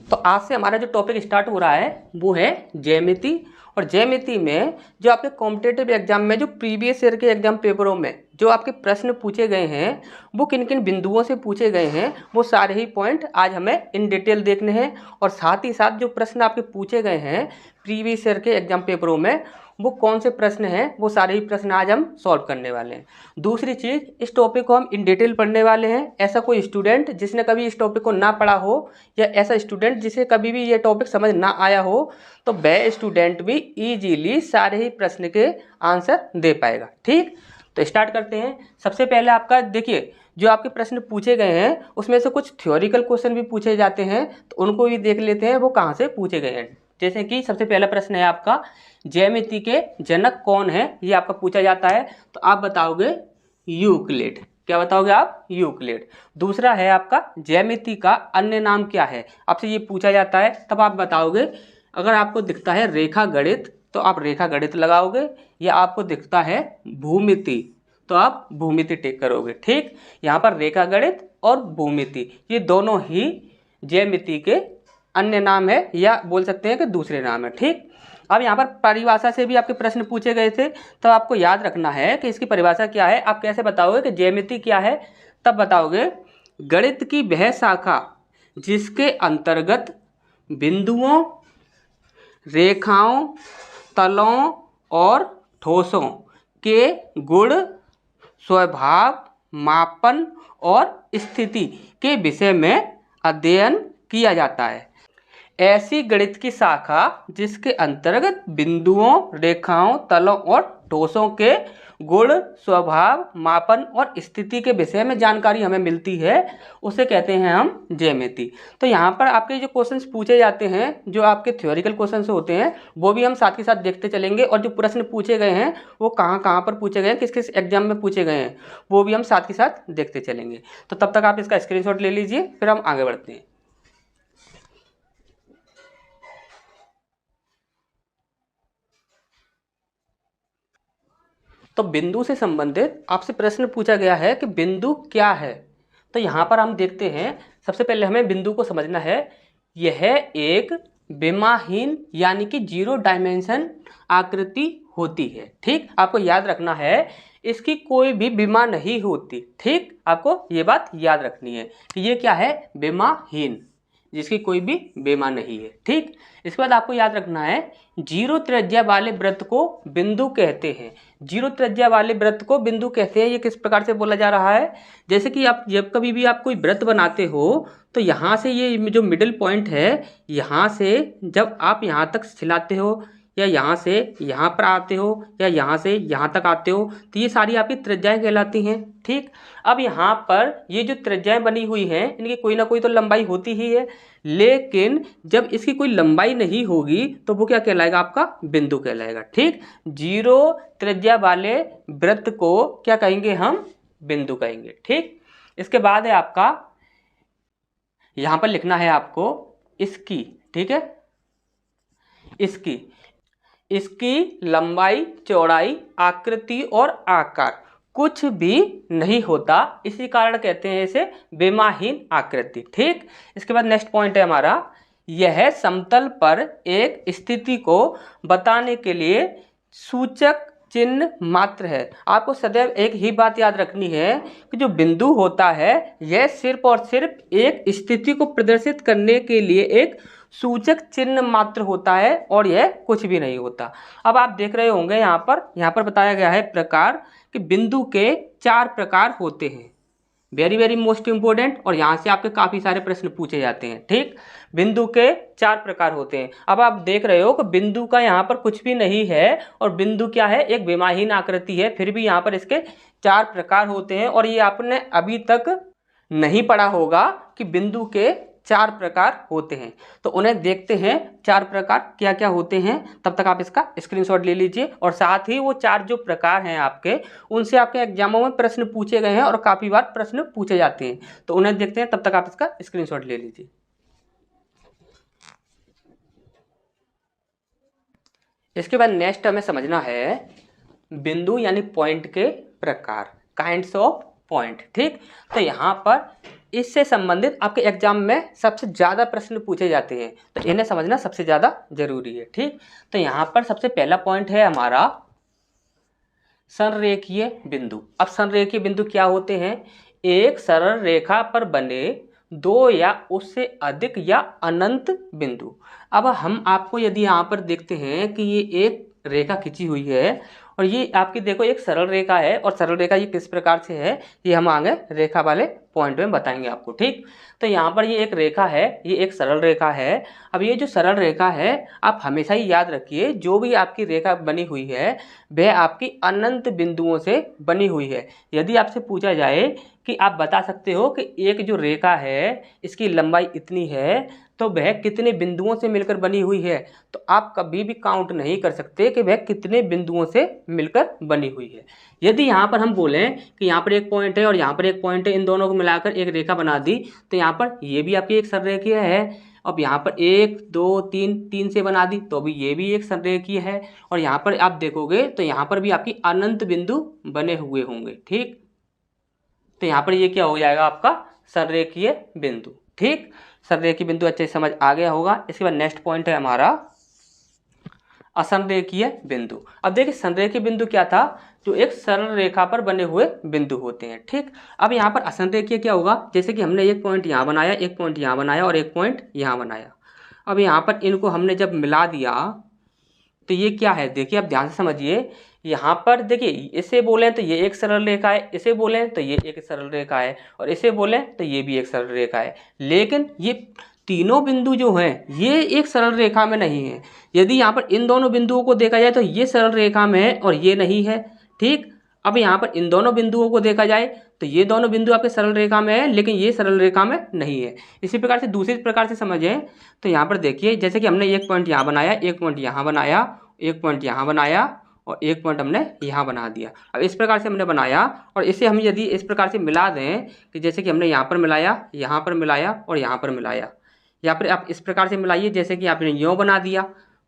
तो आज से हमारा जो टॉपिक स्टार्ट हो रहा है वो है ज्यामिति। और ज्यामिति में जो आपके कॉम्पिटिटिव एग्जाम में जो प्रीवियस ईयर के एग्जाम पेपरों में जो आपके प्रश्न पूछे गए हैं वो किन किन बिंदुओं से पूछे गए हैं वो सारे ही पॉइंट आज हमें इन डिटेल देखने हैं। और साथ ही साथ जो प्रश्न आपके पूछे गए हैं प्रीवियस ईयर के एग्जाम पेपरों में वो कौन से प्रश्न हैं वो सारे ही प्रश्न आज हम सॉल्व करने वाले हैं। दूसरी चीज़, इस टॉपिक को हम इन डिटेल पढ़ने वाले हैं। ऐसा कोई स्टूडेंट जिसने कभी इस टॉपिक को ना पढ़ा हो या ऐसा स्टूडेंट जिसे कभी भी ये टॉपिक समझ ना आया हो तो वह स्टूडेंट भी इजीली सारे ही प्रश्न के आंसर दे पाएगा। ठीक, तो स्टार्ट करते हैं। सबसे पहले आपका देखिए, जो आपके प्रश्न पूछे गए हैं उसमें से कुछ थ्योरिकल क्वेश्चन भी पूछे जाते हैं तो उनको भी देख लेते हैं वो कहाँ से पूछे गए हैं। जैसे कि सबसे पहला प्रश्न है आपका, ज्यामिति के जनक कौन है, ये आपका पूछा जाता है तो आप बताओगे यूक्लिड। क्या बताओगे आप? यूक्लिड। दूसरा है आपका, ज्यामिति का अन्य नाम क्या है, आपसे ये पूछा जाता है तब आप बताओगे। अगर आपको दिखता है रेखा गणित तो आप रेखा गणित लगाओगे, या आपको दिखता है भूमिति तो आप भूमिति टिक करोगे। ठीक, यहाँ पर रेखा गणित और भूमिति ये दोनों ही ज्यामिति के अन्य नाम है या बोल सकते हैं कि दूसरे नाम है। ठीक, अब यहाँ पर परिभाषा से भी आपके प्रश्न पूछे गए थे तो आपको याद रखना है कि इसकी परिभाषा क्या है। आप कैसे बताओगे कि ज्यामिति क्या है, तब बताओगे गणित की वह शाखा जिसके अंतर्गत बिंदुओं, रेखाओं, तलों और ठोसों के गुण, स्वभाव, मापन और स्थिति के विषय में अध्ययन किया जाता है। ऐसी गणित की शाखा जिसके अंतर्गत बिंदुओं, रेखाओं, तलों और ठोसों के गुण, स्वभाव, मापन और स्थिति के विषय में जानकारी हमें मिलती है उसे कहते हैं हम ज्यामिति। तो यहाँ पर आपके जो क्वेश्चंस पूछे जाते हैं जो आपके थ्योरिकल क्वेश्चंस होते हैं वो भी हम साथ के साथ देखते चलेंगे, और जो प्रश्न पूछे गए हैं वो कहाँ कहाँ पर पूछे गए हैं, किस किस एग्जाम में पूछे गए हैं वो भी हम साथ के साथ देखते चलेंगे। तो तब तक आप इसका स्क्रीनशॉट ले लीजिए, फिर हम आगे बढ़ते हैं। तो बिंदु से संबंधित आपसे प्रश्न पूछा गया है कि बिंदु क्या है। तो यहाँ पर हम देखते हैं, सबसे पहले हमें बिंदु को समझना है। यह एक विमाहीन यानी कि जीरो डायमेंशन आकृति होती है। ठीक, आपको याद रखना है इसकी कोई भी विमा नहीं होती। ठीक, आपको ये बात याद रखनी है कि ये क्या है, विमाहीन, जिसकी कोई भी विमा नहीं है। ठीक, इसके बाद आपको याद रखना है जीरो त्रिज्या वाले वृत्त को बिंदु कहते हैं। जीरो त्रिज्या वाले वृत्त को बिंदु कहते हैं। ये किस प्रकार से बोला जा रहा है, जैसे कि आप जब कभी भी आप कोई वृत्त बनाते हो तो यहाँ से ये जो मिडिल पॉइंट है यहाँ से जब आप यहाँ तक खिलाते हो या यहाँ से यहाँ पर आते हो या यहाँ से यहाँ तक आते हो तो ये सारी आपकी त्रिज्याएं कहलाती हैं। ठीक, अब यहाँ पर ये जो त्रिज्याएं बनी हुई हैं इनकी कोई ना कोई तो लंबाई होती ही है, लेकिन जब इसकी कोई लंबाई नहीं होगी तो वो क्या कहलाएगा, आपका बिंदु कहलाएगा। ठीक, जीरो त्रिज्या वाले वृत्त को क्या कहेंगे हम, बिंदु कहेंगे। ठीक, इसके बाद है आपका, यहां पर लिखना है आपको इसकी, ठीक है, इसकी लंबाई, चौड़ाई, आकृति और आकार कुछ भी नहीं होता, इसी कारण कहते हैं इसे विमाहीन आकृति। ठीक, इसके बाद नेक्स्ट पॉइंट है हमारा, यह समतल पर एक स्थिति को बताने के लिए सूचक चिन्ह मात्र है। आपको सदैव एक ही बात याद रखनी है कि जो बिंदु होता है यह सिर्फ और सिर्फ एक स्थिति को प्रदर्शित करने के लिए एक सूचक चिन्ह मात्र होता है और यह कुछ भी नहीं होता। अब आप देख रहे होंगे यहाँ पर बताया गया है प्रकार कि बिंदु के 4 प्रकार होते हैं। वेरी वेरी मोस्ट इंपोर्टेंट, और यहाँ से आपके काफ़ी सारे प्रश्न पूछे जाते हैं। ठीक, बिंदु के 4 प्रकार होते हैं। अब आप देख रहे हो कि बिंदु का यहाँ पर कुछ भी नहीं है और बिंदु क्या है, एक विमाहीन आकृति है, फिर भी यहाँ पर इसके 4 प्रकार होते हैं। और ये आपने अभी तक नहीं पढ़ा होगा कि बिंदु के 4 प्रकार होते हैं। तो उन्हें देखते हैं 4 प्रकार क्या क्या होते हैं, तब तक आप इसका स्क्रीनशॉट ले लीजिए। और साथ ही वो 4 जो प्रकार हैं आपके, उनसे आपके एग्जामों में प्रश्न पूछे गए हैं और काफ़ी बार प्रश्न पूछे जाते हैं, तो उन्हें देखते हैं, तब तक आप इसका स्क्रीनशॉट ले लीजिए। इसके बाद नेक्स्ट हमें समझना है बिंदु यानी पॉइंट के प्रकार, काइंड्स ऑफ पॉइंट। ठीक, तो यहाँ पर इससे संबंधित आपके एग्जाम में सबसे ज़्यादा प्रश्न पूछे जाते हैं, तो इन्हें समझना सबसे ज़्यादा जरूरी है। ठीक, तो यहाँ पर सबसे पहला पॉइंट है हमारा संरेखीय बिंदु। अब संरेखीय बिंदु क्या होते हैं? एक सरल रेखा पर बने दो या उससे अधिक या अनंत बिंदु। अब हम आपको यदि यहाँ पर देखते हैं कि ये एक रेखा खींची हुई है और ये आपकी देखो एक सरल रेखा है, और सरल रेखा ये किस प्रकार से है ये हम आगे रेखा वाले पॉइंट में बताएंगे आपको। ठीक, तो यहाँ पर ये एक रेखा है, ये एक सरल रेखा है। अब ये जो सरल रेखा है आप हमेशा ही याद रखिए, जो भी आपकी रेखा बनी हुई है वह आपकी अनंत बिंदुओं से बनी हुई है। यदि आपसे पूछा जाए कि आप बता सकते हो कि एक जो रेखा है इसकी लंबाई इतनी है तो वह कितने बिंदुओं से मिलकर बनी हुई है, तो आप कभी भी काउंट नहीं कर सकते कि वह कितने बिंदुओं से मिलकर बनी हुई है। यदि यहाँ पर हम बोलें कि यहाँ पर एक पॉइंट है और यहाँ पर एक पॉइंट है, इन दोनों को मिलाकर एक रेखा बना दी, तो यहाँ पर ये भी आपकी एक संरेखीय है। अब यहाँ पर 1 2 3 3 से बना दी तो भी ये भी एक संरेखीय है, और यहाँ पर आप देखोगे तो यहाँ पर भी आपकी अनंत बिंदु बने हुए होंगे। ठीक, तो यहाँ पर ये क्या हो जाएगा आपका संरेखीय बिंदु। ठीक, संरेखीय बिंदु अच्छे से समझ आ गया होगा। इसके बाद नेक्स्ट पॉइंट है हमारा असंरेखीय बिंदु। अब देखिए संरेखीय बिंदु क्या था? जो एक सरल रेखा पर बने हुए बिंदु होते हैं। ठीक, अब यहाँ पर असंरेखीय क्या होगा? जैसे कि हमने एक पॉइंट यहाँ बनाया, एक पॉइंट यहाँ बनाया और एक पॉइंट यहाँ बनाया। अब यहाँ पर इनको हमने जब मिला दिया तो ये क्या है? देखिए आप ध्यान से समझिए। यहाँ पर देखिए इसे बोलें तो ये एक सरल रेखा है, इसे बोलें तो ये एक सरल रेखा है, और इसे बोलें तो ये भी एक सरल रेखा है। लेकिन ये तीनों बिंदु जो हैं ये एक सरल रेखा में नहीं है। यदि यहाँ पर इन दोनों बिंदुओं को देखा जाए तो ये सरल रेखा में है और ये नहीं है। ठीक, अब यहाँ पर इन दोनों बिंदुओं को देखा जाए तो ये दोनों बिंदु आपके सरल रेखा में है, लेकिन ये सरल रेखा में नहीं है। इसी प्रकार से दूसरी प्रकार से समझें तो यहाँ पर देखिए, जैसे कि हमने एक पॉइंट यहाँ बनाया, एक पॉइंट यहाँ बनाया, एक पॉइंट यहाँ बनाया और एक पॉइंट हमने यहाँ बना दिया। अब इस प्रकार से हमने बनाया और इसे हम यदि इस प्रकार से मिला दें कि जैसे कि हमने यहाँ पर मिलाया, यहाँ पर मिलाया और यहाँ पर मिलाया, यहाँ पर आप इस प्रकार से मिलाइए जैसे कि आपने यूँ बना दिया,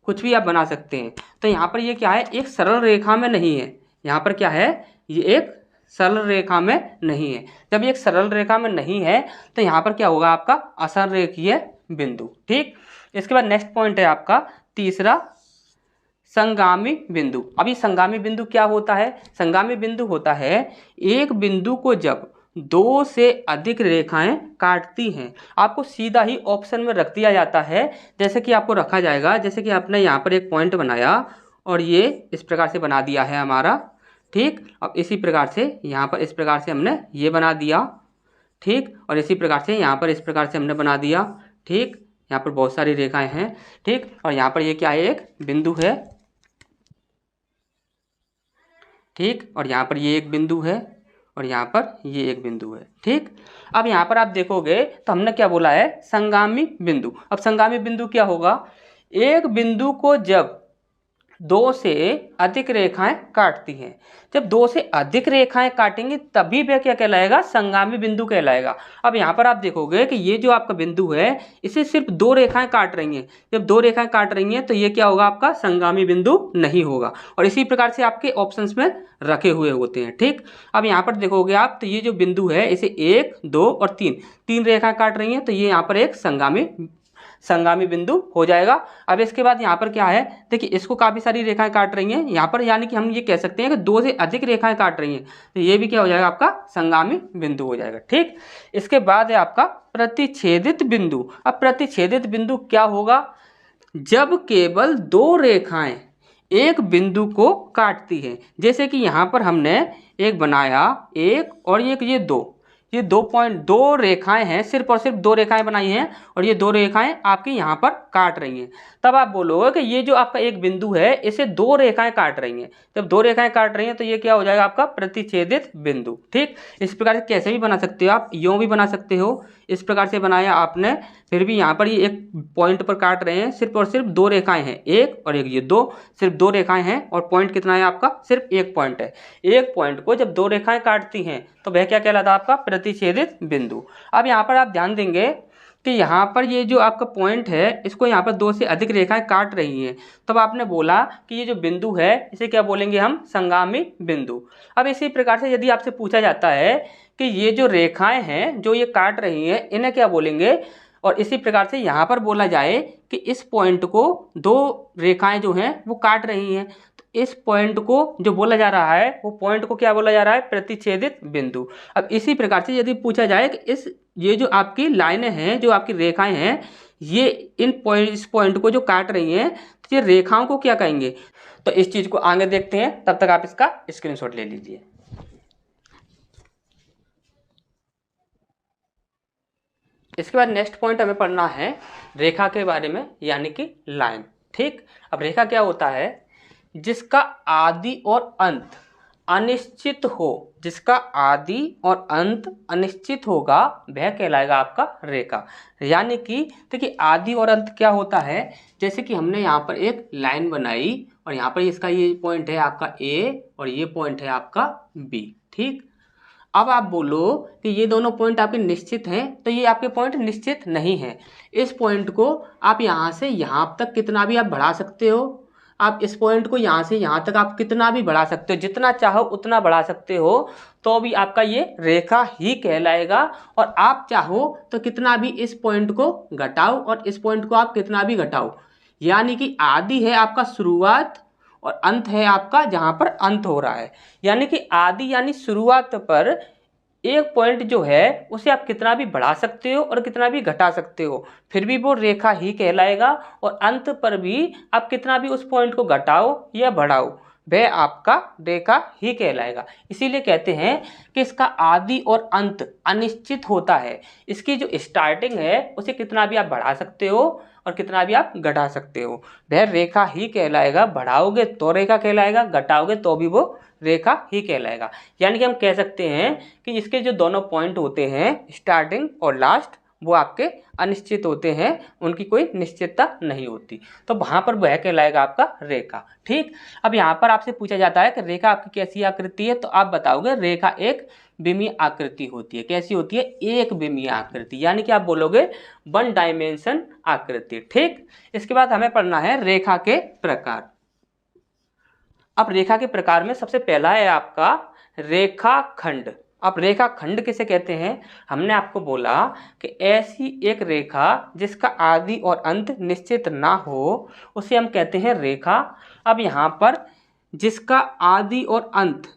कुछ भी आप बना सकते हैं। तो यहाँ पर ये क्या है? एक सरल रेखा में नहीं है। यहाँ पर क्या है? ये एक सरल रेखा में नहीं है। जब एक सरल रेखा में नहीं है तो यहाँ पर क्या होगा? आपका असंरेखीय बिंदु। ठीक, इसके बाद नेक्स्ट पॉइंट है आपका तीसरा संगामी बिंदु। अभी संगामी बिंदु क्या होता है? संगामी बिंदु होता है एक बिंदु को जब दो से अधिक रेखाएं काटती हैं। आपको सीधा ही ऑप्शन में रख दिया जाता है, जैसे कि आपको रखा जाएगा, जैसे कि आपने यहाँ पर एक पॉइंट बनाया और ये इस प्रकार से बना दिया है हमारा। ठीक, अब इसी प्रकार से यहाँ पर इस प्रकार से हमने ये बना दिया। ठीक, और इसी प्रकार से यहाँ पर इस प्रकार से हमने बना दिया। ठीक, यहाँ पर बहुत सारी रेखाएं हैं। ठीक, और यहाँ पर ये क्या है? एक बिंदु है। ठीक, और यहाँ पर ये एक बिंदु है और यहाँ पर ये एक बिंदु है। ठीक, अब यहाँ पर आप देखोगे तो हमने क्या बोला है? संगामी बिंदु। अब संगामी बिंदु क्या होगा? एक बिंदु को जब दो से अधिक रेखाएं काटती हैं। जब दो से अधिक रेखाएं काटेंगे तभी वह क्या कहलाएगा? संगामी बिंदु कहलाएगा। अब यहाँ पर आप देखोगे कि ये जो आपका बिंदु है इसे सिर्फ दो रेखाएं काट रही हैं। जब दो रेखाएं काट रही हैं तो ये क्या होगा? आपका संगामी बिंदु नहीं होगा। और इसी प्रकार से आपके ऑप्शंस में रखे हुए होते हैं। ठीक, अब यहाँ पर देखोगे आप तो ये जो बिंदु है इसे 1 2 और 3 रेखाएं काट रही हैं, तो ये यहाँ पर एक संगामी बिंदु हो जाएगा। अब इसके बाद यहाँ पर क्या है? देखिए इसको काफ़ी सारी रेखाएं काट रही हैं यहाँ पर, यानी कि हम ये कह सकते हैं कि दो से अधिक रेखाएं काट रही हैं, तो ये भी क्या हो जाएगा? आपका संगामी बिंदु हो जाएगा। ठीक, इसके बाद है आपका प्रतिच्छेदित बिंदु। अब प्रतिच्छेदित बिंदु क्या होगा? जब केवल दो रेखाएं एक बिंदु को काटती हैं। जैसे कि यहाँ पर हमने एक बनाया, एक और एक ये 2 रेखाएं हैं, सिर्फ और सिर्फ 2 रेखाएं बनाई हैं और ये 2 रेखाएं आपकी यहाँ पर काट रही हैं। तब आप बोलोगे कि ये जो आपका एक बिंदु है इसे 2 रेखाएं काट रही हैं। जब 2 रेखाएं काट रही हैं तो ये क्या हो जाएगा? आपका प्रतिच्छेदित बिंदु। ठीक, इस प्रकार से कैसे भी बना सकते हो आप, यूँ भी बना सकते हो, इस प्रकार से बनाया आपने, फिर भी यहाँ पर ये एक पॉइंट पर काट रहे हैं, सिर्फ और सिर्फ 2 रेखाएं हैं, एक और एक, ये 2, सिर्फ 2 रेखाएं हैं और पॉइंट कितना है आपका? सिर्फ एक पॉइंट है। एक पॉइंट को जब 2 रेखाएं काटती हैं तो वह क्या कहलाता है? आपका प्रतिच्छेदित बिंदु। अब यहाँ पर आप ध्यान देंगे कि यहाँ पर ये जो आपका पॉइंट है इसको यहाँ पर 2 से अधिक रेखाएं काट रही हैं, तब आपने बोला कि ये जो बिंदु है इसे क्या बोलेंगे हम? संगामी बिंदु। अब इसी प्रकार से यदि आपसे पूछा जाता है कि ये जो रेखाएं हैं जो ये काट रही हैं इन्हें क्या बोलेंगे। और इसी प्रकार से यहाँ पर बोला जाए कि इस पॉइंट को दो रेखाएं जो हैं वो काट रही हैं, तो इस पॉइंट को जो बोला जा रहा है वो पॉइंट को क्या बोला जा रहा है, प्रतिच्छेदित बिंदु। अब इसी प्रकार से यदि पूछा जाए कि ये जो आपकी लाइनें हैं, जो आपकी रेखाएं हैं, ये इस पॉइंट को जो काट रही हैं, तो ये रेखाओं को क्या कहेंगे। तो इस चीज को आगे देखते हैं, तब तक आप इसका स्क्रीनशॉट ले लीजिए। इसके बाद नेक्स्ट पॉइंट हमें पढ़ना है रेखा के बारे में, यानी कि लाइन। ठीक, अब रेखा क्या होता है, जिसका आदि और अंत अनिश्चित हो, जिसका आदि और अंत अनिश्चित होगा वह कहलाएगा आपका रेखा। यानी कि देखिए आदि और अंत क्या होता है, जैसे कि हमने यहाँ पर एक लाइन बनाई और यहाँ पर इसका ये पॉइंट है आपका ए और ये पॉइंट है आपका बी। ठीक, अब आप बोलो कि ये दोनों पॉइंट आपके निश्चित हैं, तो ये आपके पॉइंट निश्चित नहीं हैं। इस पॉइंट को आप यहाँ से यहाँ तक कितना भी आप बढ़ा सकते हो, आप इस पॉइंट को यहाँ से यहाँ तक आप कितना भी बढ़ा सकते हो, जितना चाहो उतना बढ़ा सकते हो, तो भी आपका ये रेखा ही कहलाएगा। और आप चाहो तो कितना भी इस पॉइंट को घटाओ और इस पॉइंट को आप कितना भी घटाओ, यानी कि आदि है आपका शुरुआत और अंत है आपका जहां पर अंत हो रहा है। यानी कि आदि यानी शुरुआत पर एक पॉइंट जो है उसे आप कितना भी बढ़ा सकते हो और कितना भी घटा सकते हो, फिर भी वो रेखा ही कहलाएगा। और अंत पर भी आप कितना भी उस पॉइंट को घटाओ या बढ़ाओ, वह आपका रेखा ही कहलाएगा। इसीलिए कहते हैं कि इसका आदि और अंत अनिश्चित होता है। इसकी जो स्टार्टिंग है उसे कितना भी आप बढ़ा सकते हो और कितना भी आप घटा सकते हो, वह रेखा ही कहलाएगा। बढ़ाओगे तो रेखा कहलाएगा, घटाओगे तो भी वो रेखा ही कहलाएगा। यानी कि हम कह सकते हैं कि इसके जो दोनों पॉइंट होते हैं स्टार्टिंग और लास्ट, वो आपके अनिश्चित होते हैं, उनकी कोई निश्चितता नहीं होती, तो वहां पर वह कहलाएगा आपका रेखा। ठीक, अब यहाँ पर आपसे पूछा जाता है कि रेखा आपकी कैसी आकृति है, तो आप बताओगे रेखा एक विमीय आकृति होती है। कैसी होती है, एक विमीय आकृति, यानी कि आप बोलोगे वन डायमेंशन आकृति। ठीक, इसके बाद हमें पढ़ना है रेखा के प्रकार। अब रेखा के प्रकार में सबसे पहला है आपका रेखाखंड। अब रेखाखंड किसे कहते हैं, हमने आपको बोला कि ऐसी एक रेखा जिसका आदि और अंत निश्चित ना हो उसे हम कहते हैं रेखा। अब यहाँ पर जिसका आदि और अंत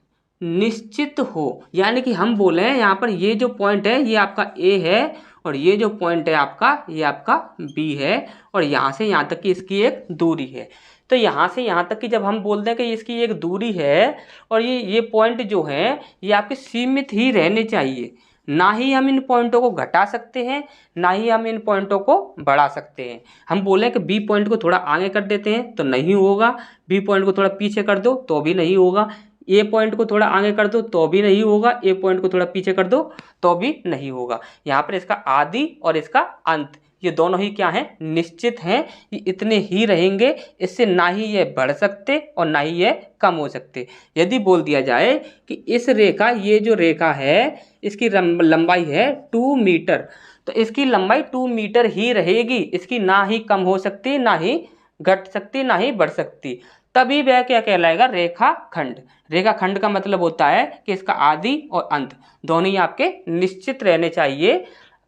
निश्चित हो, यानी कि हम बोले हैं यहाँ पर ये जो पॉइंट है ये आपका ए है और ये जो पॉइंट है आपका ये आपका बी है, और यहाँ से यहाँ तक की इसकी एक दूरी है। तो यहाँ से यहाँ तक की जब हम बोलते हैं कि इसकी एक दूरी है और ये पॉइंट जो है ये आपके सीमित ही रहने चाहिए, ना ही हम इन पॉइंटों को घटा सकते हैं ना ही हम इन पॉइंटों को बढ़ा सकते हैं। हम बोले कि बी पॉइंट को थोड़ा आगे कर देते हैं तो नहीं होगा, बी पॉइंट को थोड़ा पीछे कर दो तो भी नहीं होगा, ए पॉइंट को थोड़ा आगे कर दो तो भी नहीं होगा, ए पॉइंट को थोड़ा पीछे कर दो तो भी नहीं होगा। यहाँ पर इसका आदि और इसका अंत ये दोनों ही क्या हैं, निश्चित हैं, ये इतने ही रहेंगे, इससे ना ही ये बढ़ सकते और ना ही ये कम हो सकते। यदि बोल दिया जाए कि इस रेखा, ये जो रेखा है इसकी लंबाई है 2 मीटर, तो इसकी लंबाई 2 मीटर ही रहेगी, इसकी ना ही कम हो सकती ना ही घट सकती ना ही बढ़ सकती, तभी वह क्या कहलाएगा, रेखाखंड। रेखाखंड का मतलब होता है कि इसका आदि और अंत दोनों ही आपके निश्चित रहने चाहिए,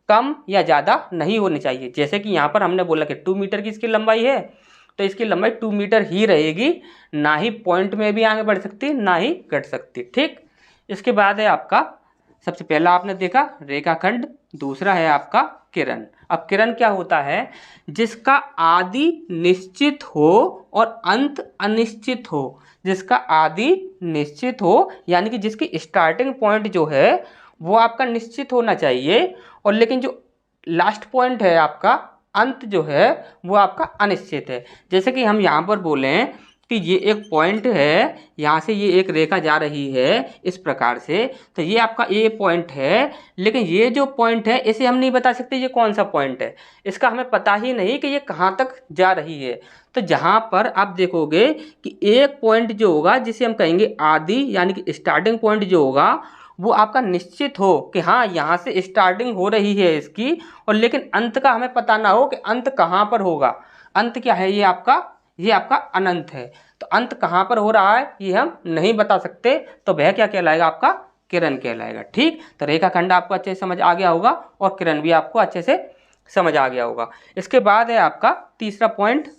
कम या ज़्यादा नहीं होनी चाहिए। जैसे कि यहाँ पर हमने बोला कि 2 मीटर की इसकी लंबाई है, तो इसकी लंबाई 2 मीटर ही रहेगी, ना ही पॉइंट में भी आगे बढ़ सकती ना ही घट सकती। ठीक, इसके बाद है आपका सबसे पहला आपने देखा रेखाखंड, दूसरा है आपका किरण। अब किरण क्या होता है, जिसका आदि निश्चित हो और अंत अनिश्चित हो। जिसका आदि निश्चित हो यानी कि जिसकी स्टार्टिंग पॉइंट जो है वो आपका निश्चित होना चाहिए, और लेकिन जो लास्ट पॉइंट है आपका अंत जो है वो आपका अनिश्चित है। जैसे कि हम यहाँ पर बोलें कि ये एक पॉइंट है, यहाँ से ये एक रेखा जा रही है इस प्रकार से, तो ये आपका ए पॉइंट है, लेकिन ये जो पॉइंट है इसे हम नहीं बता सकते ये कौन सा पॉइंट है, इसका हमें पता ही नहीं कि ये कहाँ तक जा रही है। तो जहाँ पर आप देखोगे कि एक पॉइंट जो होगा जिसे हम कहेंगे आदि यानी कि स्टार्टिंग पॉइंट जो होगा वो आपका निश्चित हो कि हाँ यहाँ से स्टार्टिंग हो रही है इसकी, और लेकिन अंत का हमें पता ना हो कि अंत कहाँ पर होगा। अंत क्या है, ये आपका अनंत है, तो अंत कहाँ पर हो रहा है ये हम नहीं बता सकते, तो वह क्या कहलाएगा, आपका किरण कहलाएगा। ठीक, तो रेखाखंड आपको अच्छे से समझ आ गया होगा और किरण भी आपको अच्छे से समझ आ गया होगा। इसके बाद है आपका तीसरा पॉइंट,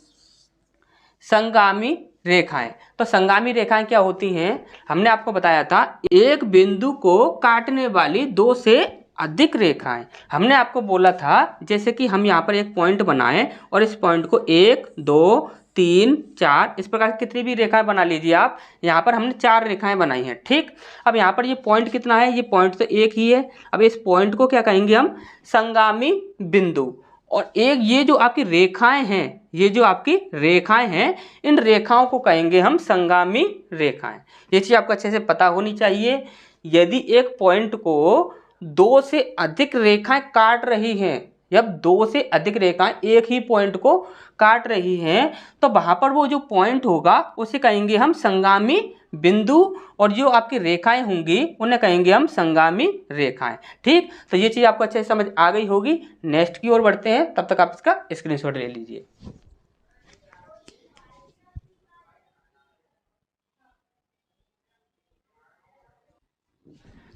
संगामी रेखाएं। तो संगामी रेखाएं क्या होती हैं? हमने आपको बताया था एक बिंदु को काटने वाली दो से अधिक रेखाएं। हमने आपको बोला था जैसे कि हम यहाँ पर एक पॉइंट बनाएं और इस पॉइंट को 1 2 3 4 इस प्रकार कितनी भी रेखाएं बना लीजिए आप। यहाँ पर हमने 4 रेखाएं बनाई हैं। ठीक, अब यहाँ पर ये पॉइंट कितना है? ये पॉइंट तो एक ही है। अब इस पॉइंट को क्या कहेंगे हम? संगामी बिंदु। और एक ये जो आपकी रेखाएं हैं, ये जो आपकी रेखाएं हैं, इन रेखाओं को कहेंगे हम संगामी रेखाएं। ये चीज आपको अच्छे से पता होनी चाहिए। यदि एक पॉइंट को दो से अधिक रेखाएं काट रही हैं, जब दो से अधिक रेखाएं एक ही पॉइंट को काट रही हैं, तो वहां पर वो जो पॉइंट होगा उसे कहेंगे हम संगामी बिंदु, और जो आपकी रेखाएं होंगी उन्हें कहेंगे हम संगामी रेखाएं। ठीक, तो ये चीज आपको अच्छे से समझ आ गई होगी। नेक्स्ट की ओर बढ़ते हैं, तब तक आप इसका स्क्रीनशॉट ले लीजिए।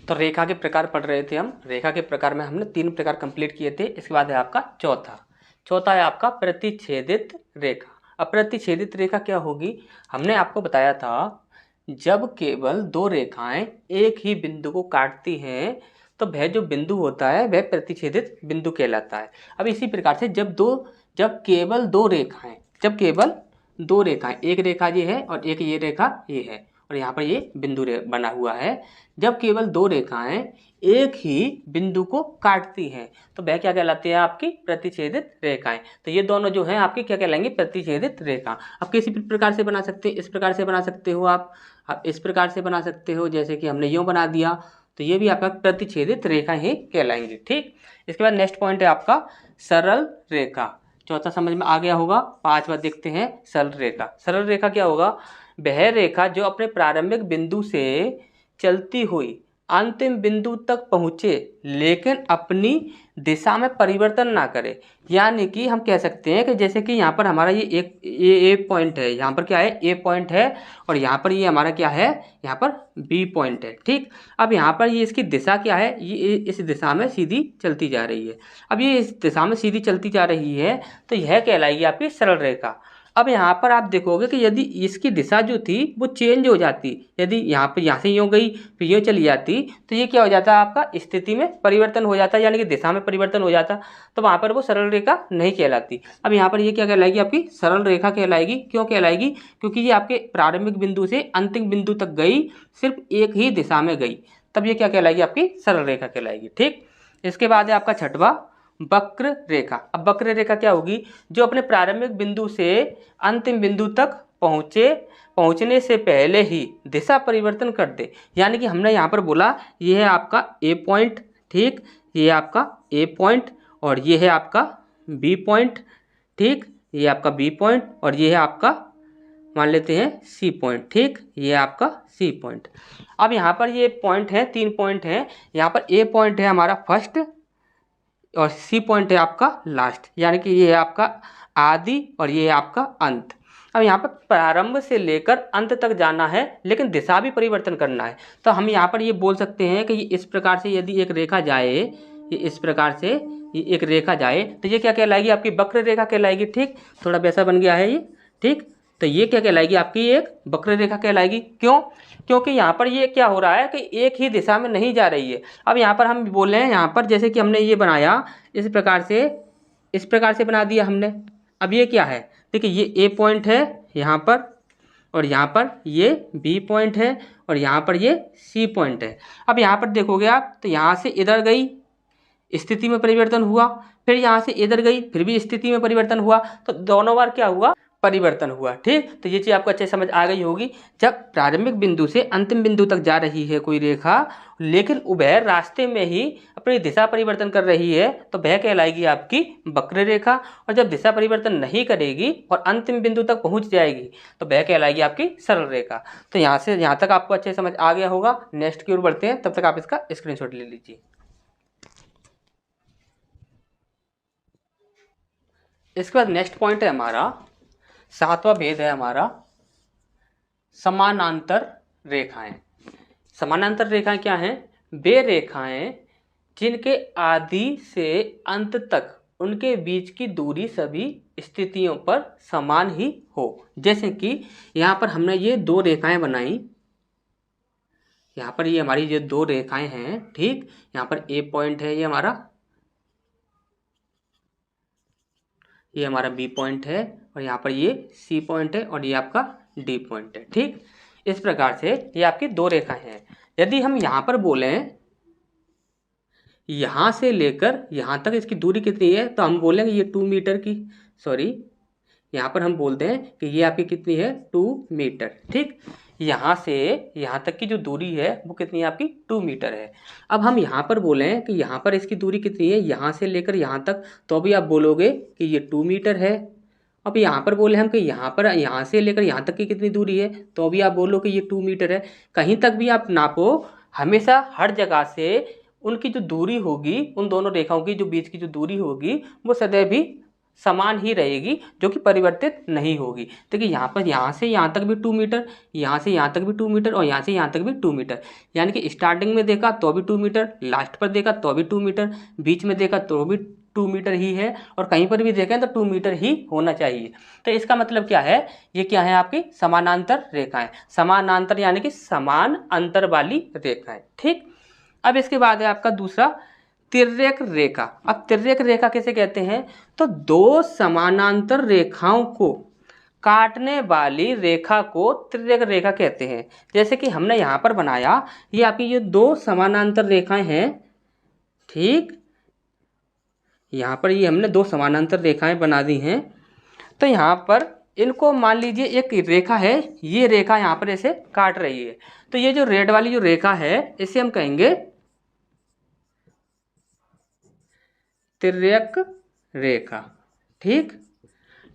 तो रेखा के प्रकार पढ़ रहे थे हम। रेखा के प्रकार में हमने 3 प्रकार कंप्लीट किए थे। इसके बाद है आपका चौथा है आपका प्रतिच्छेदित रेखा। अब प्रतिच्छेदित रेखा क्या होगी? हमने आपको बताया था जब केवल 2 रेखाएं एक ही बिंदु को काटती हैं तो वह जो बिंदु होता है वह प्रतिच्छेदित बिंदु कहलाता है। अब इसी प्रकार से जब केवल दो रेखाएं, एक रेखा ये है और एक ये रेखा ये है और यहाँ पर ये बिंदु बना हुआ है, जब केवल 2 रेखाएं एक ही बिंदु को काटती हैं तो वह क्या कहलाती है? आपकी प्रतिच्छेदित रेखाएं। तो ये दोनों जो हैं आपकी क्या कहलाएंगी? प्रतिच्छेदित रेखा। अब किसी भी प्रकार से बना सकते हैं, इस प्रकार से बना सकते हो आप इस प्रकार से बना सकते हो, जैसे कि हमने यूं बना दिया, तो ये भी आपका प्रतिच्छेदित रेखा ही कहलाएंगी। ठीक, इसके बाद नेक्स्ट पॉइंट है आपका सरल रेखा। चौथा समझ में आ गया होगा। 5वां देखते हैं, सरल रेखा। सरल रेखा क्या होगा? वह रेखा जो अपने प्रारंभिक बिंदु से चलती हुई अंतिम बिंदु तक पहुँचे लेकिन अपनी दिशा में परिवर्तन ना करे। यानी कि हम कह सकते हैं कि जैसे कि यहाँ पर हमारा ये ए पॉइंट है, यहाँ पर क्या है? ए पॉइंट है, और यहाँ पर ये हमारा क्या है? यहाँ पर बी पॉइंट है। ठीक, अब यहाँ पर ये इसकी दिशा क्या है? ये इस दिशा में सीधी चलती जा रही है। अब ये इस दिशा में सीधी चलती जा रही है तो यह कहलाएगी आपकी सरल रेखा। अब यहाँ पर आप देखोगे कि यदि इसकी दिशा जो थी वो चेंज हो जाती, यदि यहाँ से यूँ गई फिर यूँ चली जाती, तो ये क्या हो जाता है? आपका स्थिति में परिवर्तन हो जाता है, यानी कि दिशा में परिवर्तन हो जाता, तो वहाँ पर वो सरल रेखा नहीं कहलाती। अब यहाँ पर ये क्या कहलाएगी? आपकी सरल रेखा कहलाएगी। क्यों कहलाएगी? क्योंकि ये आपके प्रारंभिक बिंदु से अंतिम बिंदु तक गई, सिर्फ एक ही दिशा में गई, तब ये क्या कहलाएगी? आपकी सरल रेखा कहलाएगी। ठीक, इसके बाद है आपका 6वां वक्र रेखा। अब वक्र रेखा क्या होगी? जो अपने प्रारंभिक बिंदु से अंतिम बिंदु तक पहुंचने से पहले ही दिशा परिवर्तन कर दे। यानी कि हमने यहाँ पर बोला ये है आपका ए पॉइंट, ठीक, ये आपका ए पॉइंट और ये है आपका बी पॉइंट, ठीक, ये आपका बी पॉइंट और ये है आपका मान लेते हैं सी पॉइंट। ठीक, ये आपका सी पॉइंट। अब यहाँ पर ये पॉइंट है, 3 पॉइंट हैं। यहाँ पर ए पॉइंट है हमारा फर्स्ट और सी पॉइंट है आपका लास्ट, यानी कि ये है आपका आदि और ये है आपका अंत। अब यहाँ पर प्रारंभ से लेकर अंत तक जाना है लेकिन दिशा भी परिवर्तन करना है, तो हम यहाँ पर ये बोल सकते हैं कि ये इस प्रकार से यदि एक रेखा जाए, ये इस प्रकार से ये एक रेखा जाए तो ये क्या कहलाएगी? आपकी वक्र रेखा कहलाएगी। ठीक, थोड़ा वैसा बन गया है ये। ठीक, तो ये क्या कहलाएगी? आपकी एक वक्र रेखा कहलाएगी। क्यों? क्योंकि यहाँ पर ये क्या हो रहा है कि एक ही दिशा में नहीं जा रही है। अब यहाँ पर हम बोल रहे हैं, यहाँ पर जैसे कि हमने ये बनाया इस प्रकार से बना दिया हमने। अब ये क्या है? देखिए ये ए पॉइंट है यहाँ पर और यहाँ पर ये बी पॉइंट है और यहाँ पर ये सी पॉइंट है। अब यहाँ पर देखोगे आप तो यहाँ से इधर गई, स्थिति में परिवर्तन हुआ, फिर यहाँ से इधर गई, फिर भी स्थिति में परिवर्तन हुआ, तो दोनों बार क्या हुआ? परिवर्तन हुआ। ठीक, तो ये चीज़ आपको अच्छे समझ आ गई होगी। जब प्रारंभिक बिंदु से अंतिम बिंदु तक जा रही है कोई रेखा लेकिन वह रास्ते में ही अपनी दिशा परिवर्तन कर रही है तो वह कहलाएगी आपकी वक्र रेखा, और जब दिशा परिवर्तन नहीं करेगी और अंतिम बिंदु तक पहुंच जाएगी तो वह कहलाएगी आपकी सरल रेखा। तो यहाँ से यहाँ तक आपको अच्छे समझ आ गया होगा। नेक्स्ट की ओर बढ़ते हैं, तब तक आप इसका स्क्रीनशॉट ले लीजिए। इसके बाद नेक्स्ट पॉइंट है हमारा 7वां भेद है हमारा समानांतर रेखाएं। समानांतर रेखाएं क्या हैं? वे रेखाएं जिनके आदि से अंत तक उनके बीच की दूरी सभी स्थितियों पर समान ही हो। जैसे कि यहाँ पर हमने ये दो रेखाएं बनाई, यहाँ पर ये हमारी जो दो रेखाएं हैं, ठीक, यहाँ पर ए पॉइंट है, ये हमारा बी पॉइंट है, और यहाँ पर ये सी पॉइंट है, और ये आपका डी पॉइंट है, ठीक। इस प्रकार से ये आपकी दो रेखाएं हैं। यदि हम यहाँ पर बोलें यहाँ से लेकर यहाँ तक इसकी दूरी कितनी है, तो हम बोलेंगे ये 2 मीटर की, सॉरी यहाँ पर हम बोलते हैं कि ये आपकी कितनी है, 2 मीटर, ठीक। यहाँ से यहाँ तक की जो दूरी है वो कितनी है आपकी, 2 मीटर है। अब हम यहाँ पर बोलें कि यहाँ पर इसकी दूरी कितनी है, यहाँ से लेकर यहाँ तक, तो भी आप बोलोगे कि ये 2 मीटर है। अब यहाँ पर बोले हम कि यहाँ पर यहाँ से लेकर यहाँ तक की कितनी दूरी है, तो भी आप बोलो कि ये 2 मीटर है। कहीं तक भी आप नापो, हमेशा हर जगह से उनकी जो दूरी होगी, उन दोनों रेखाओं की जो बीच की जो दूरी होगी वो सदैव भी समान ही रहेगी, जो कि परिवर्तित नहीं होगी। देखिए यहाँ पर यहाँ से यहाँ तक भी 2 मीटर, यहाँ से यहाँ तक भी 2 मीटर, और यहाँ से यहाँ तक भी 2 मीटर, यानी कि स्टार्टिंग में देखा तो भी 2 मीटर, लास्ट पर देखा तो भी 2 मीटर, बीच में देखा तो भी 2 मीटर ही है, और कहीं पर भी देखें तो 2 मीटर ही होना चाहिए। तो इसका मतलब क्या है, ये क्या है आपकी समानांतर रेखाएं। समानांतर यानी कि समान अंतर वाली रेखाएं, ठीक। अब इसके बाद है आपका दूसरा तिर्यक रेखा। अब तिर्यक रेखा किसे कहते हैं, तो दो समानांतर रेखाओं को काटने वाली रेखा को तिर्यक रेखा कहते हैं। जैसे कि हमने यहाँ पर बनाया, ये आपकी ये दो समानांतर रेखाएं हैं, ठीक। यहाँ पर ये हमने दो समानांतर रेखाएं बना दी हैं। तो यहाँ पर इनको मान लीजिए एक रेखा है, ये रेखा यहाँ पर ऐसे काट रही है, तो ये जो रेड वाली जो रेखा है इसे हम कहेंगे तिर्यक रेखा, ठीक।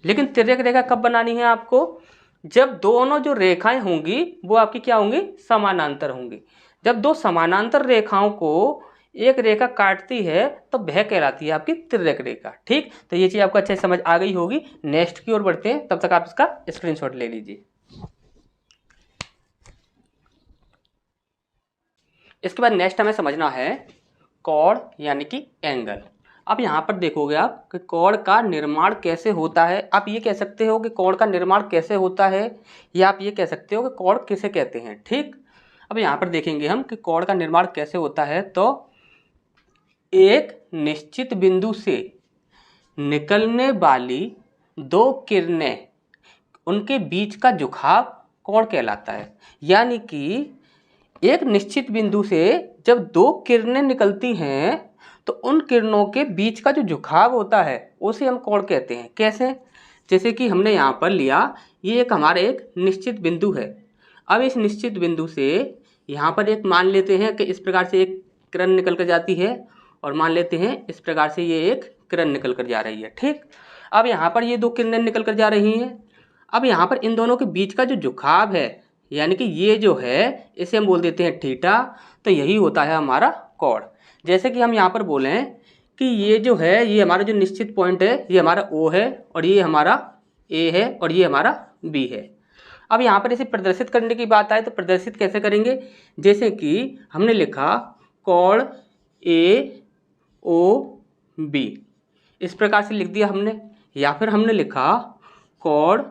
लेकिन तिर्यक रेखा कब बनानी है आपको, जब दोनों जो रेखाएं होंगी वो आपकी क्या होंगी, समानांतर होंगी। जब दो समानांतर रेखाओं को एक रेखा काटती है तो वह कहलाती है आपकी तिर्यक रेखा, ठीक। तो ये चीज़ आपको अच्छे से समझ आ गई होगी। नेक्स्ट की ओर बढ़ते हैं, तब तक आप इसका स्क्रीनशॉट ले लीजिए। इसके बाद नेक्स्ट हमें समझना है कोण यानी कि एंगल। अब यहाँ पर देखोगे आप कि कोण का निर्माण कैसे होता है। आप ये कह सकते हो कि कोण का निर्माण कैसे होता है, या आप ये कह सकते हो कि कोण किसे कहते हैं, ठीक। अब यहाँ पर देखेंगे हम कि कोण का निर्माण कैसे होता है। तो एक निश्चित बिंदु से निकलने वाली दो किरणें, उनके बीच का झुकाव कोण कहलाता है। यानी कि एक निश्चित बिंदु से जब दो किरणें निकलती हैं तो उन किरणों के बीच का जो झुकाव होता है उसे हम कोण कहते हैं। कैसे, जैसे कि हमने यहाँ पर लिया, ये एक हमारा एक निश्चित बिंदु है। अब इस निश्चित बिंदु से यहाँ पर एक मान लेते हैं कि इस प्रकार से एक किरण निकल कर जाती है, और मान लेते हैं इस प्रकार से ये एक किरण निकल कर जा रही है, ठीक। अब यहाँ पर ये दो किरणें निकल कर जा रही हैं। अब यहाँ पर इन दोनों के बीच का जो झुकाव है, यानी कि ये जो है इसे हम बोल देते हैं थीटा। तो यही होता है हमारा कोण। जैसे कि हम यहाँ पर बोलें कि ये जो है, ये हमारा जो निश्चित पॉइंट है, ये हमारा O है, और ये हमारा A है, और ये हमारा B है। अब यहाँ पर इसे प्रदर्शित करने की बात आए तो प्रदर्शित कैसे करेंगे, जैसे कि हमने लिखा कोण AOB, इस प्रकार से लिख दिया हमने, या फिर हमने लिखा कोण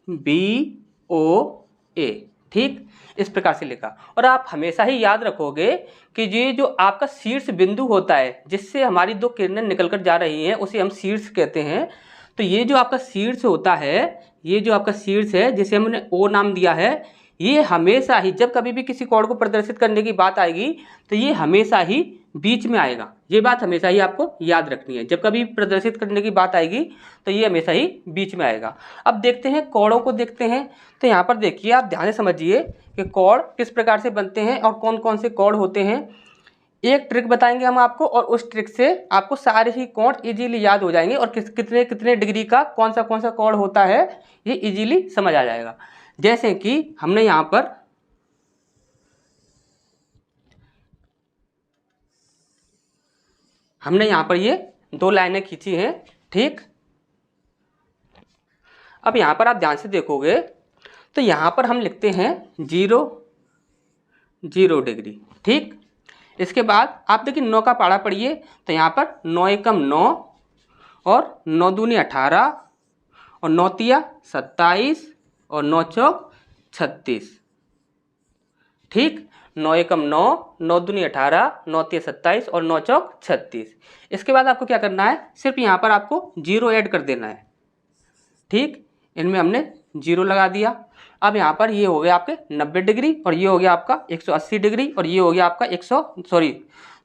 BOA, ठीक, इस प्रकार से लिखा। और आप हमेशा ही याद रखोगे कि ये जो आपका शीर्ष बिंदु होता है जिससे हमारी दो किरणें निकल कर जा रही हैं उसे हम शीर्ष कहते हैं। तो ये जो आपका शीर्ष होता है, ये जो आपका शीर्ष है जिसे हमने O नाम दिया है, ये हमेशा ही जब कभी भी किसी कोण को प्रदर्शित करने की बात आएगी तो ये हमेशा ही बीच में आएगा। ये बात हमेशा ही आपको याद रखनी है, जब कभी प्रदर्शित करने की बात आएगी तो ये हमेशा ही बीच में आएगा। अब देखते हैं कोणों को देखते हैं। तो यहाँ पर देखिए, आप ध्यान से समझिए कि कोण किस प्रकार से बनते हैं और कौन कौन से कोण होते हैं। एक ट्रिक बताएंगे हम आपको, और उस ट्रिक से आपको सारे ही कोण इजीली याद हो जाएंगे, और कितने कितने डिग्री का कौन सा कोण होता है ये इजीली समझ आ जाएगा। जैसे कि हमने यहाँ पर ये दो लाइनें खींची हैं, ठीक। अब यहाँ पर आप ध्यान से देखोगे तो यहाँ पर हम लिखते हैं 0 0 डिग्री। ठीक, इसके बाद आप देखिए 9 का पहाड़ा पढ़िए, तो यहाँ पर 9 एकम 9 और 9 दूनी 18 और 9 तिया 27 और 9 चौक 36। ठीक, 9 एकम 9, 9 दूनी 18, 9 तिया 27 और 9 चौक 36। इसके बाद आपको क्या करना है, सिर्फ यहाँ पर आपको 0 ऐड कर देना है। ठीक, इनमें हमने 0 लगा दिया। अब यहाँ पर ये हो गया आपके 90 डिग्री और ये हो गया आपका 180 डिग्री और ये हो गया आपका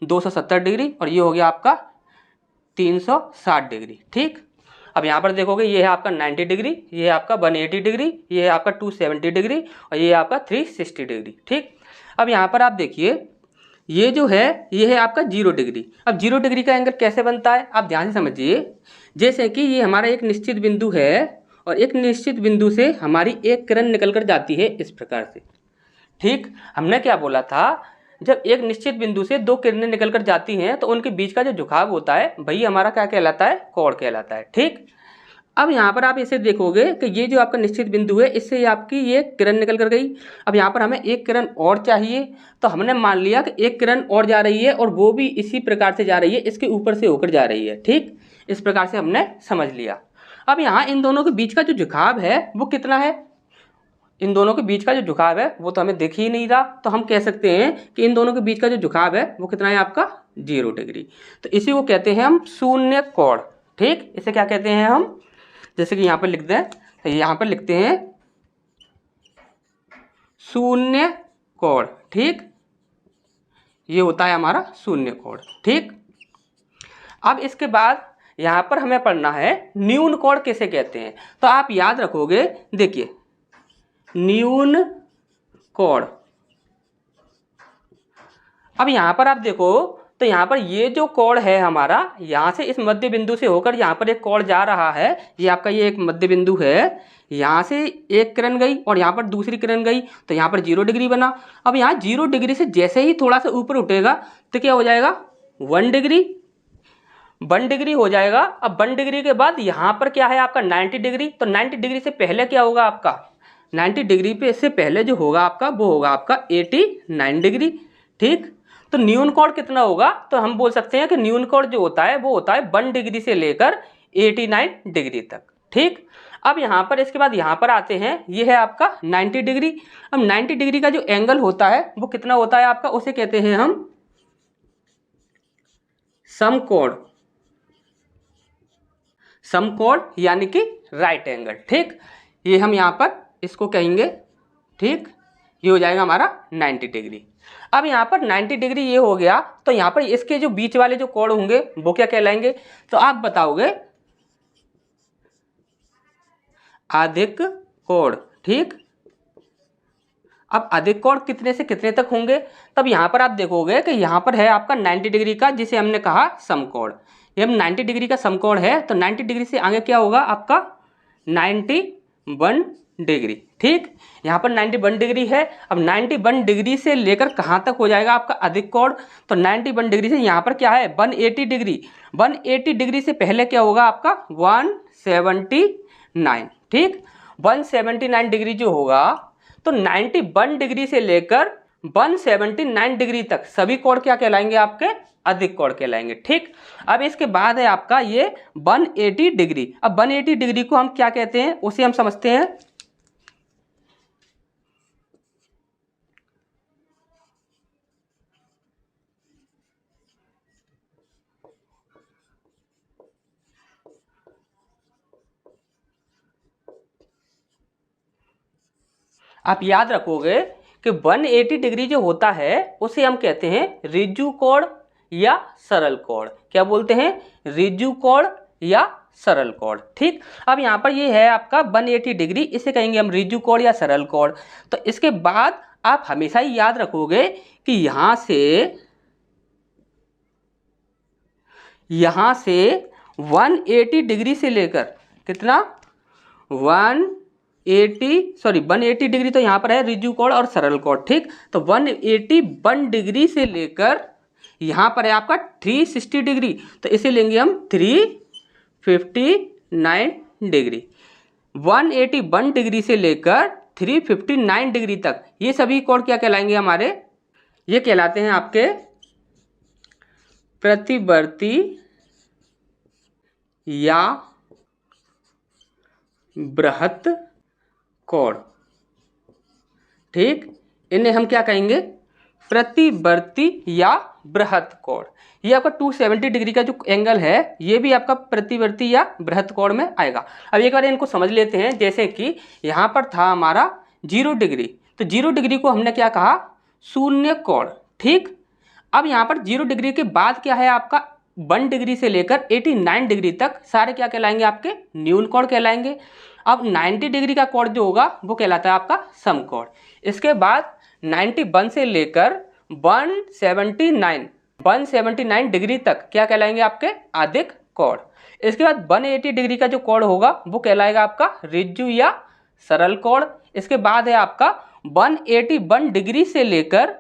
270 डिग्री और ये हो गया आपका 360 डिग्री। ठीक, अब यहाँ पर देखोगे ये है आपका 90 डिग्री, ये है आपका 180 डिग्री, ये है आपका 270 डिग्री और ये है आपका 360 डिग्री। ठीक, अब यहाँ पर आप देखिए ये जो है ये है आपका 0 डिग्री। अब 0 डिग्री का एंगल कैसे बनता है आप ध्यान से समझिए। जैसे कि ये हमारा एक निश्चित बिंदु है और एक निश्चित बिंदु से हमारी एक किरण निकल कर जाती है इस प्रकार से। ठीक, हमने क्या बोला था, जब एक निश्चित बिंदु से दो किरणें निकल कर जाती हैं तो उनके बीच का जो झुकाव होता है वही हमारा क्या कहलाता है, कोण कहलाता है। ठीक, अब यहाँ पर आप इसे देखोगे कि ये जो आपका निश्चित बिंदु है इससे आपकी ये किरण निकल कर गई। अब यहाँ पर हमें एक किरण और चाहिए, तो हमने मान लिया कि एक किरण और जा रही है और वो भी इसी प्रकार से जा रही है, इसके ऊपर से होकर जा रही है। ठीक, इस प्रकार से हमने समझ लिया। अब यहाँ इन दोनों के बीच का जो झुकाव है वो कितना है, इन दोनों के बीच का जो झुकाव है वो तो हमें दिख ही नहीं रहा, तो हम कह सकते हैं कि इन दोनों के बीच का जो झुकाव है वो कितना है आपका 0 डिग्री। तो इसी को कहते हैं हम शून्य कोण। ठीक, इसे क्या कहते हैं हम, जैसे कि यहाँ पर लिख दें, तो यहाँ पर लिखते हैं शून्य कोण। ठीक, ये होता है हमारा शून्य कोण। ठीक, अब इसके बाद यहाँ पर हमें पढ़ना है न्यून कोण किसे कहते हैं। तो आप याद रखोगे, देखिए न्यून कोण। अब यहाँ पर आप देखो तो यहाँ पर ये जो कोण है हमारा, यहाँ से इस मध्य बिंदु से होकर यहाँ पर एक कोण जा रहा है, ये आपका ये एक मध्य बिंदु है, यहाँ से एक किरण गई और यहाँ पर दूसरी किरण गई तो यहाँ पर 0 डिग्री बना। अब यहाँ 0 डिग्री से जैसे ही थोड़ा सा ऊपर उठेगा तो क्या हो जाएगा 1 डिग्री, 1 डिग्री हो जाएगा। अब 1 डिग्री के बाद यहाँ पर क्या है आपका 90 डिग्री, तो 90 डिग्री से पहले क्या होगा आपका 90 डिग्री पे इससे पहले जो होगा आपका वो होगा आपका 89 डिग्री। ठीक, तो न्यून कोण कितना होगा, तो हम बोल सकते हैं कि न्यून कोण जो होता है वो होता है 1 डिग्री से लेकर 89 डिग्री तक। ठीक, अब यहाँ पर इसके बाद यहाँ पर आते हैं, ये है आपका 90 डिग्री। अब 90 डिग्री का जो एंगल होता है वो कितना होता है आपका, उसे कहते हैं हम समकोण, समकोण यानी कि राइट एंगल। ठीक, ये हम यहाँ पर इसको कहेंगे। ठीक, ये हो जाएगा हमारा 90 डिग्री। अब यहाँ पर 90 डिग्री ये हो गया, तो यहाँ पर इसके जो बीच वाले जो कोण होंगे वो क्या कहलाएंगे, तो आप बताओगे अधिक कोण। ठीक, अब अधिक कोण कितने से कितने तक होंगे, तब यहाँ पर आप देखोगे कि यहाँ पर है आपका 90 डिग्री का जिसे हमने कहा समकोण। ये हम 90 डिग्री का समकोण है, तो 90 डिग्री से आगे क्या होगा आपका 91 डिग्री। ठीक, यहाँ पर 91 डिग्री है। अब 91 डिग्री से लेकर कहाँ तक हो जाएगा आपका अधिक कोण, तो 91 डिग्री से यहाँ पर क्या है 180 डिग्री। 180 डिग्री से पहले क्या होगा आपका 179। ठीक, 179 डिग्री जो होगा, तो 91 डिग्री से लेकर 179 डिग्री तक सभी कोण क्या कहलाएंगे आपके अधिक कोण कहलाएंगे। ठीक, अब इसके बाद है आपका ये 180 डिग्री। अब 180 डिग्री को हम क्या कहते हैं उसे हम समझते हैं। आप याद रखोगे कि 180 डिग्री जो होता है उसे हम कहते हैं ऋजु कोण या सरल कोण। क्या बोलते हैं, ऋजु कोण या सरल कोण। ठीक, अब यहाँ पर ये है आपका 180 डिग्री, इसे कहेंगे हम ऋजु कोण या सरल कोण। तो इसके बाद आप हमेशा ही याद रखोगे कि यहाँ से 180 डिग्री से लेकर कितना 180 डिग्री, तो यहाँ पर है ऋजु कोण और सरल कोण। ठीक, तो 181 डिग्री से लेकर यहाँ पर है आपका 360 डिग्री, तो इसे लेंगे हम 359 डिग्री। 181 डिग्री से लेकर 359 डिग्री तक ये सभी कोण क्या कहलाएंगे हमारे ये कहलाते हैं आपके प्रतिवर्ती या बृहत कोण। ठीक, इन्हें हम क्या कहेंगे, प्रतिवर्ती या बृहत कोण। ये आपका 270 डिग्री का जो एंगल है ये भी आपका प्रतिवर्ती या बृहत कोण में आएगा। अब एक बार इनको समझ लेते हैं। जैसे कि यहाँ पर था हमारा 0 डिग्री, तो 0 डिग्री को हमने क्या कहा, शून्य कोण। ठीक, अब यहाँ पर 0 डिग्री के बाद क्या है आपका 1 डिग्री से लेकर 89 डिग्री तक सारे क्या कहलाएंगे, आपके न्यून कोण कहलाएंगे। अब 90 डिग्री का कोण जो होगा वो कहलाता है आपका समकोण। इसके बाद 91 से लेकर 179 डिग्री तक क्या कहलाएंगे, आपके अधिक कोण। इसके बाद 180 डिग्री का जो कोण होगा वो कहलाएगा आपका ऋजु या सरल कोण। इसके बाद है आपका 181 डिग्री से लेकर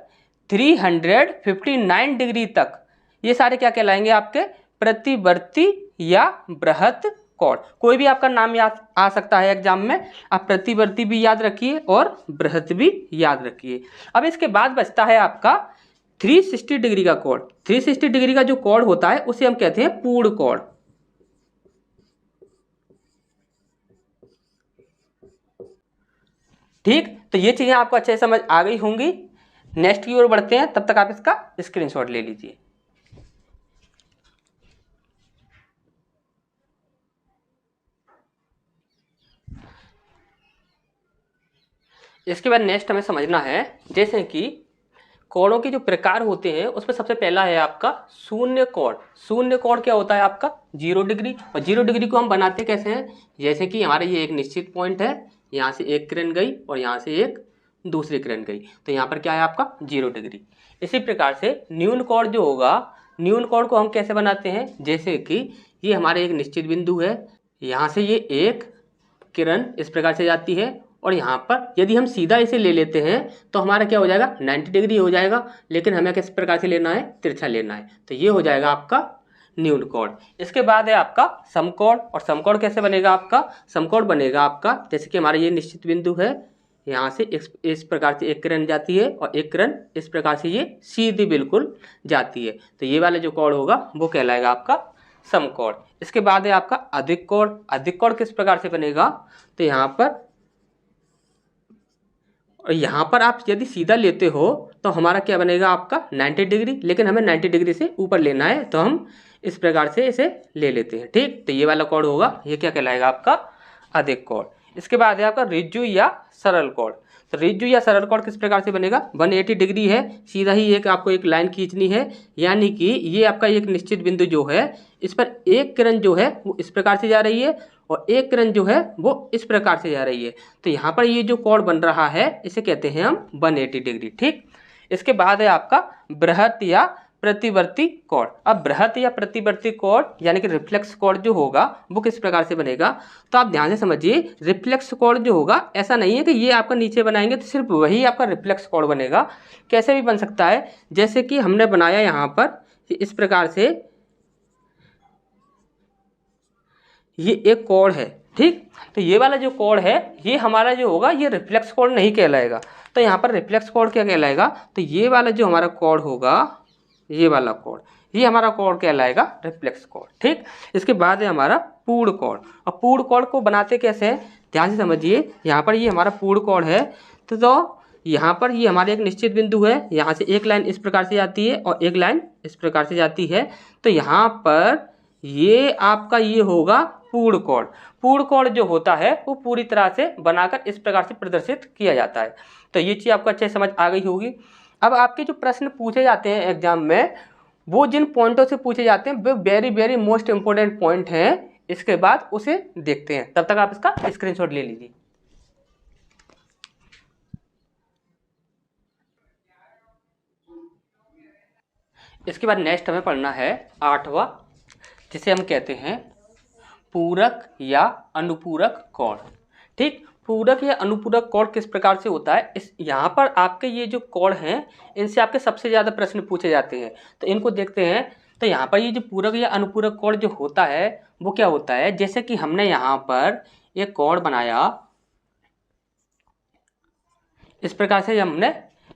359 डिग्री तक ये सारे क्या कहलाएंगे, आपके प्रतिवर्ती या बृहत कोण। कोई भी आपका नाम याद आ सकता है एग्जाम में, आप प्रतिवर्ती भी याद रखिए और बृहत भी याद रखिए। अब इसके बाद बचता है आपका 360 डिग्री का कोण। 360 डिग्री का जो कोण होता है उसे हम कहते हैं पूर्ण कोण। ठीक, तो ये चीजें आपको अच्छे से समझ आ गई होंगी। नेक्स्ट की ओर बढ़ते हैं, तब तक आप इसका स्क्रीनशॉट ले लीजिए। इसके बाद नेक्स्ट हमें समझना है, जैसे कि कोणों के जो प्रकार होते हैं उसमें सबसे पहला है आपका शून्य कोण। शून्य कोण क्या होता है आपका 0 डिग्री, और 0 डिग्री को हम बनाते कैसे हैं, जैसे कि हमारा ये एक निश्चित पॉइंट है, यहाँ से एक किरण गई और यहाँ से एक दूसरी किरण गई, तो यहाँ पर क्या है आपका 0 डिग्री। इसी प्रकार से न्यून कोण जो होगा, न्यून कोण को हम कैसे बनाते हैं, जैसे कि ये हमारे एक निश्चित बिंदु है, यहाँ से ये एक किरण इस प्रकार से जाती है और यहाँ पर यदि हम सीधा इसे ले लेते हैं तो हमारा क्या हो जाएगा 90 डिग्री हो जाएगा, लेकिन हमें किस प्रकार से लेना है, तिरछा लेना है, तो ये हो जाएगा आपका न्यून कोण। इसके बाद है आपका समकोण, और समकोण कैसे बनेगा, आपका समकोण बनेगा आपका जैसे कि हमारा ये निश्चित बिंदु है, यहाँ से इस प्रकार से एक किरण जाती है और एक किरण इस प्रकार से ये सीधी बिल्कुल जाती है, तो ये वाला जो कोण होगा वो कहलाएगा आपका समकोण। इसके बाद है आपका अधिक कोण। अधिक कोण किस प्रकार से बनेगा, तो यहाँ पर और यहाँ पर आप यदि सीधा लेते हो तो हमारा क्या बनेगा आपका 90 डिग्री, लेकिन हमें 90 डिग्री से ऊपर लेना है तो हम इस प्रकार से इसे ले लेते हैं। ठीक, तो ये वाला कोण होगा, ये क्या कहलाएगा आपका अधिक कोण। इसके बाद है आपका ऋजु या सरल कोण। तो ऋजु या सरल कोण किस प्रकार से बनेगा, 180 डिग्री है, सीधा ही एक आपको एक लाइन खींचनी है, यानी कि ये आपका एक निश्चित बिंदु जो है इस पर एक किरण जो है वो इस प्रकार से जा रही है और एक किरण जो है वो इस प्रकार से जा रही है, तो यहाँ पर ये जो कोण बन रहा है इसे कहते हैं हम 180 डिग्री। ठीक, इसके बाद है आपका बृहत या प्रतिवर्ती कोण। अब बृहत या प्रतिवर्ती कोण यानी कि रिफ्लेक्स कोण जो होगा वो किस प्रकार से बनेगा, तो आप ध्यान से समझिए। रिफ्लेक्स कोण जो होगा ऐसा नहीं है कि ये आपका नीचे बनाएंगे तो सिर्फ वही आपका रिफ्लेक्स कोण बनेगा, कैसे भी बन सकता है। जैसे कि हमने बनाया यहाँ पर इस प्रकार से, ये एक कोण है, ठीक, तो ये वाला जो कोण है ये हमारा जो होगा ये रिफ्लेक्स कोण नहीं कहलाएगा, तो यहाँ पर रिफ्लेक्स कोण क्या कहलाएगा, तो ये वाला जो हमारा कोण होगा, ये वाला कोण, ये हमारा कोण कहलाएगा रिफ्लेक्स कोण। ठीक, इसके बाद है हमारा पूर्ण कोण। और पूर्ण कोण को बनाते कैसे हैं, ध्यान से समझिए। यहाँ पर ये हमारा पूर्ण कोण है, तो यहाँ पर ये हमारे एक निश्चित बिंदु है, यहाँ से एक लाइन इस प्रकार से जाती है और एक लाइन इस प्रकार से जाती है, तो यहाँ पर ये आपका ये होगा पूर्ण कोण। पूर्ण कोण जो होता है वो पूरी तरह से बनाकर इस प्रकार से प्रदर्शित किया जाता है, तो ये चीज़ आपको अच्छे से समझ आ गई होगी। अब आपके जो प्रश्न पूछे जाते हैं एग्जाम में वो जिन पॉइंटों से पूछे जाते हैं वो very very most important point हैं, इसके बाद उसे देखते हैं, तब तक आप इसका स्क्रीनशॉट ले लीजिए। इसके बाद नेक्स्ट हमें पढ़ना है 8वां, जिसे हम कहते हैं पूरक या अनुपूरक कोण। ठीक, पूरक या अनुपूरक कोण किस प्रकार से होता है, इस यहाँ पर आपके ये जो कोण हैं इनसे आपके सबसे ज़्यादा प्रश्न पूछे जाते हैं, तो इनको देखते हैं। तो यहाँ पर ये जो पूरक या अनुपूरक कोण जो होता है वो क्या होता है, जैसे कि हमने यहाँ पर एक कोण बनाया इस प्रकार से, हमने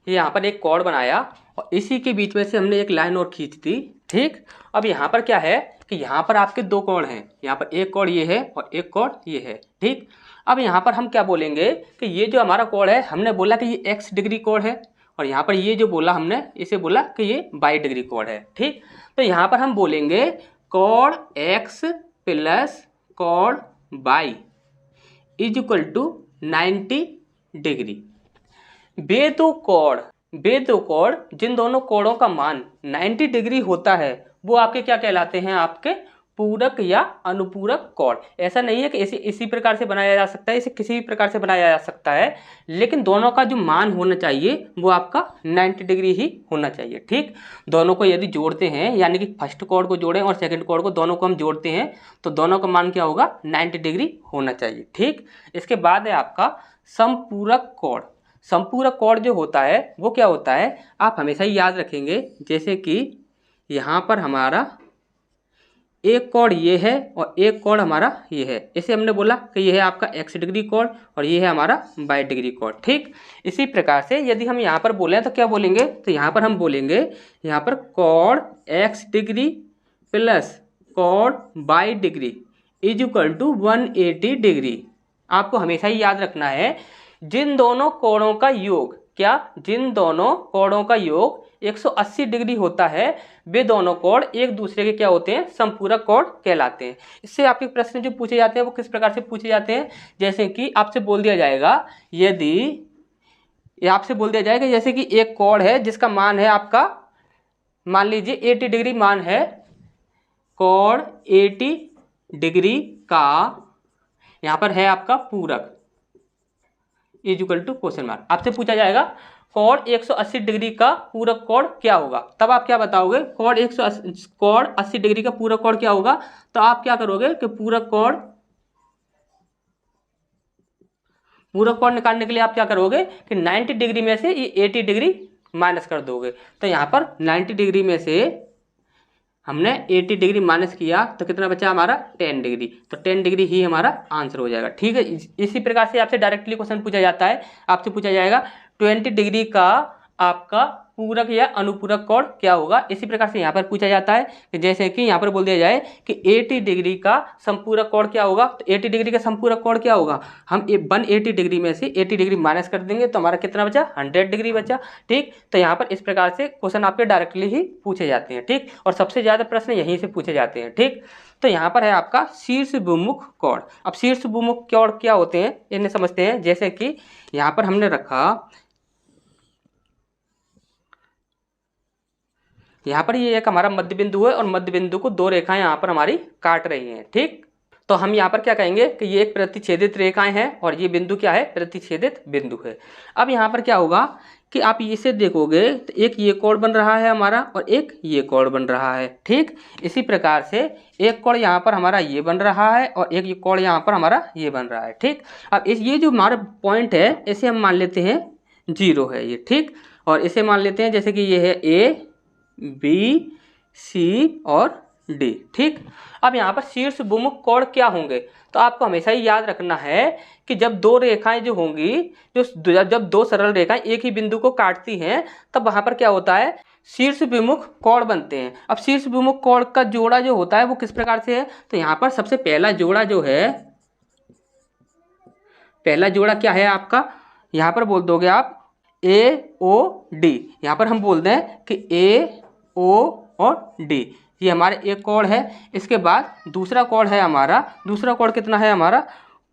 ये यहाँ पर एक कॉर्ड बनाया और इसी के बीच में से हमने एक लाइन और खींच दी। ठीक, अब यहाँ पर क्या है कि यहाँ पर आपके दो कॉर्ड हैं, यहाँ पर एक कॉर्ड ये है और एक कॉर्ड ये है। ठीक, अब यहाँ पर हम क्या बोलेंगे कि ये जो हमारा कॉर्ड है, हमने बोला कि ये x डिग्री कॉर्ड है और यहाँ पर ये जो बोला हमने, इसे बोला कि ये y डिग्री कॉर्ड है। ठीक, तो यहाँ पर हम बोलेंगे chord x plus chord y is equal to 90 degree. वे दो कोण जिन दोनों कोणों का मान 90 डिग्री होता है वो आपके क्या कहलाते हैं, आपके पूरक या अनुपूरक कोण। ऐसा नहीं है कि इसी प्रकार से बनाया जा सकता है, इसे किसी भी प्रकार से बनाया जा सकता है, लेकिन दोनों का जो मान होना चाहिए वो आपका 90 डिग्री ही होना चाहिए। ठीक, दोनों को यदि जोड़ते हैं, यानी कि फर्स्ट कोण को जोड़ें और सेकंड कोण को, दोनों को हम जोड़ते हैं तो दोनों का मान क्या होगा, 90 डिग्री होना चाहिए। ठीक, इसके बाद है आपका समपूरक कोण। समपूरक कोण जो होता है वो क्या होता है, आप हमेशा ही याद रखेंगे, जैसे कि यहाँ पर हमारा एक कोण ये है और एक कोण हमारा ये है, इसे हमने बोला कि ये है आपका x डिग्री कोण और ये है हमारा y डिग्री कोण। ठीक, इसी प्रकार से यदि हम यहाँ पर बोलें तो क्या बोलेंगे, तो यहाँ पर हम बोलेंगे यहाँ पर कोण x डिग्री प्लस कोण y degree is equal to 180 degree. आपको हमेशा ही याद रखना है जिन दोनों कोणों का योग, क्या, जिन दोनों कोणों का योग 180 डिग्री होता है वे दोनों कोण एक दूसरे के क्या होते हैं, समपूरक कोण कहलाते हैं। इससे आपके प्रश्न जो पूछे जाते हैं वो किस प्रकार से पूछे जाते हैं, जैसे कि आपसे बोल दिया जाएगा, यदि आपसे बोल दिया जाएगा जैसे कि एक कोण है जिसका मान है आपका, मान लीजिए 80 डिग्री मान है, कोण 80 डिग्री का यहाँ पर है आपका पूरक is equal to question mark. आपसे पूछा जाएगा कोण 180 डिग्री का पूरक कोण क्या होगा, तब आप क्या बताओगे, कोण 80 डिग्री का पूरक कोण क्या होगा, तो आप क्या करोगे कि पूरक कोण निकालने के लिए आप क्या करोगे कि 90 डिग्री में से ये 80 डिग्री माइनस कर दोगे। तो यहाँ पर 90 डिग्री में से हमने 80 डिग्री माइनस किया तो कितना बचा हमारा, 10 डिग्री, तो 10 डिग्री ही हमारा आंसर हो जाएगा। ठीक है, इसी प्रकार से आपसे डायरेक्टली क्वेश्चन पूछा जाता है, आपसे पूछा जाएगा 20 डिग्री का आपका पूरक या अनुपूरक कोण क्या होगा। इसी प्रकार से यहाँ पर पूछा जाता है कि जैसे कि यहाँ पर बोल दिया जाए कि 80 डिग्री का संपूरक कोण क्या होगा, तो 80 डिग्री का संपूरक कोण क्या होगा, हम 180 डिग्री में से 80 डिग्री माइनस कर देंगे तो हमारा कितना बचा, 100 डिग्री बचा। ठीक, तो यहाँ पर इस प्रकार से क्वेश्चन आपके डायरेक्टली ही पूछे जाते हैं। ठीक, और सबसे ज़्यादा प्रश्न यहीं से पूछे जाते हैं। ठीक, तो यहाँ पर है आपका शीर्ष विमुख कोण। अब शीर्ष विमुख कोण क्या होते हैं इन्हें समझते हैं। जैसे कि यहाँ पर हमने रखा, यहाँ पर ये एक हमारा मध्य बिंदु है और मध्य बिंदु को दो रेखाएं यहाँ पर हमारी काट रही हैं। ठीक, तो हम यहाँ पर क्या कहेंगे कि ये एक प्रतिच्छेदित रेखाएं हैं और ये बिंदु क्या है, प्रतिच्छेदित बिंदु है। अब यहाँ पर क्या होगा कि आप इसे देखोगे तो एक ये कोण बन रहा है हमारा और एक ये कोण बन रहा है। ठीक, इसी प्रकार से एक कोण यहाँ पर हमारा ये बन रहा है और एक ये कोण यहाँ पर हमारा ये बन रहा है। ठीक, अब ये जो हमारा पॉइंट है इसे हम मान लेते हैं 0 है ये। ठीक, और इसे मान लेते हैं जैसे कि ये है A B C और D। ठीक, अब यहाँ पर शीर्ष विमुख कोण क्या होंगे, तो आपको हमेशा ही याद रखना है कि जब दो रेखाएं जो होंगी, जब दो सरल रेखाएं एक ही बिंदु को काटती हैं तब वहाँ पर क्या होता है, शीर्ष विमुख कोण बनते हैं। अब शीर्ष विमुख कोण का जोड़ा जो होता है वो किस प्रकार से है, तो यहाँ पर सबसे पहला जोड़ा जो है, पहला जोड़ा क्या है आपका, यहाँ पर बोल दोगे आप AOD। यहाँ पर हम बोल दें कि AO और D ये हमारे एक कोण है। इसके बाद दूसरा कोण है हमारा, दूसरा कोण कितना है हमारा,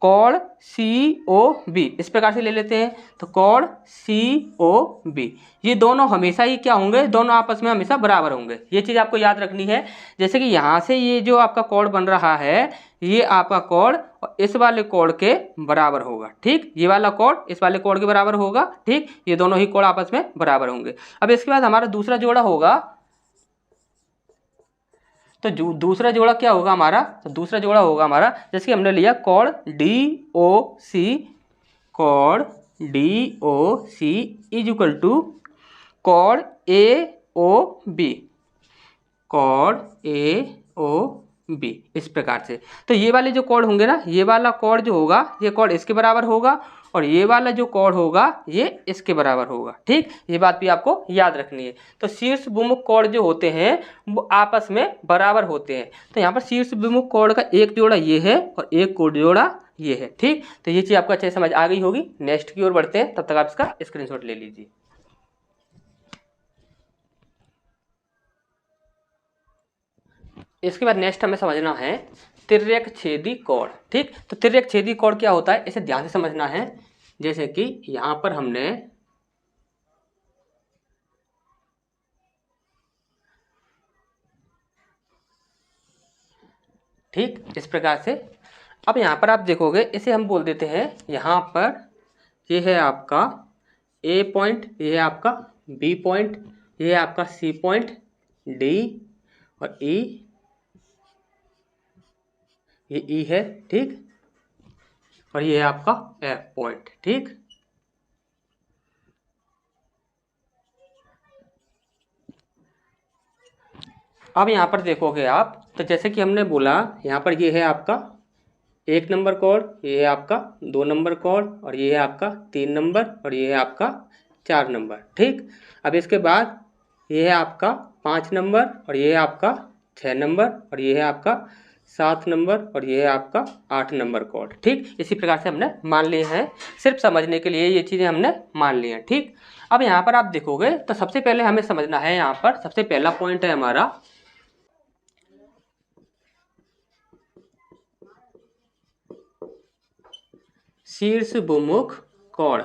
कोण COB। इस प्रकार से ले लेते हैं तो कोण COB ये दोनों हमेशा ही क्या होंगे, दोनों आपस में हमेशा बराबर होंगे। ये चीज़ आपको याद रखनी है। जैसे कि यहाँ से ये जो आपका कोण बन रहा है ये आपका कोण इस वाले कोण के बराबर होगा। ठीक, ये वाला कोण इस वाले कोण के बराबर होगा। ठीक, ये दोनों ही कोण आपस में बराबर होंगे। अब इसके बाद हमारा दूसरा जोड़ा होगा, तो दूसरा जोड़ा क्या होगा हमारा, तो दूसरा जोड़ा होगा हमारा जैसे कि हमने लिया कोण DOC, कोण DOC इज इक्वल टू कोण AOB, कोण AOB बी, इस प्रकार से। तो ये वाले जो कोड होंगे ना, ये वाला कोड जो होगा ये कोड इसके बराबर होगा और ये वाला जो कोड होगा ये इसके बराबर होगा। ठीक, ये बात भी आपको याद रखनी है। तो शीर्ष विमुख कोड जो होते हैं वो आपस में बराबर होते हैं। तो यहाँ पर शीर्ष विमुख कोड का एक जोड़ा ये है और एक कोड जोड़ा ये है। ठीक, तो ये चीज़ आपको अच्छे से समझ आ गई होगी। नेक्स्ट की ओर बढ़ते हैं, तब तक आप इसका स्क्रीनशॉट ले लीजिए। इसके बाद नेक्स्ट हमें समझना है तिर्यक छेदी कोण। ठीक, तो तिर्यक छेदी कोण क्या होता है इसे ध्यान से समझना है। जैसे कि यहां पर हमने ठीक इस प्रकार से, अब यहां पर आप देखोगे इसे हम बोल देते हैं, यहां पर ये है आपका ए पॉइंट, ये है आपका बी पॉइंट, ये है आपका सी पॉइंट, डी और ई, ये ई है। ठीक, और ये है आपका एफ पॉइंट। ठीक, अब यहाँ पर देखोगे आप, तो जैसे कि हमने बोला यहाँ पर ये है आपका 1 नंबर कोड, ये है आपका 2 नंबर कोड और ये है आपका 3 नंबर और ये है आपका 4 नंबर। ठीक, अब इसके बाद ये है आपका 5 नंबर और ये है आपका 6 नंबर और ये है आपका 7 नंबर और ये है आपका 8 नंबर कोड। ठीक, इसी प्रकार से हमने मान लिए हैं, सिर्फ समझने के लिए ये चीज़ें हमने मान ली हैं। ठीक, अब यहाँ पर आप देखोगे तो सबसे पहले हमें समझना है, यहाँ पर सबसे पहला पॉइंट है हमारा शीर्ष भूमुख कोण।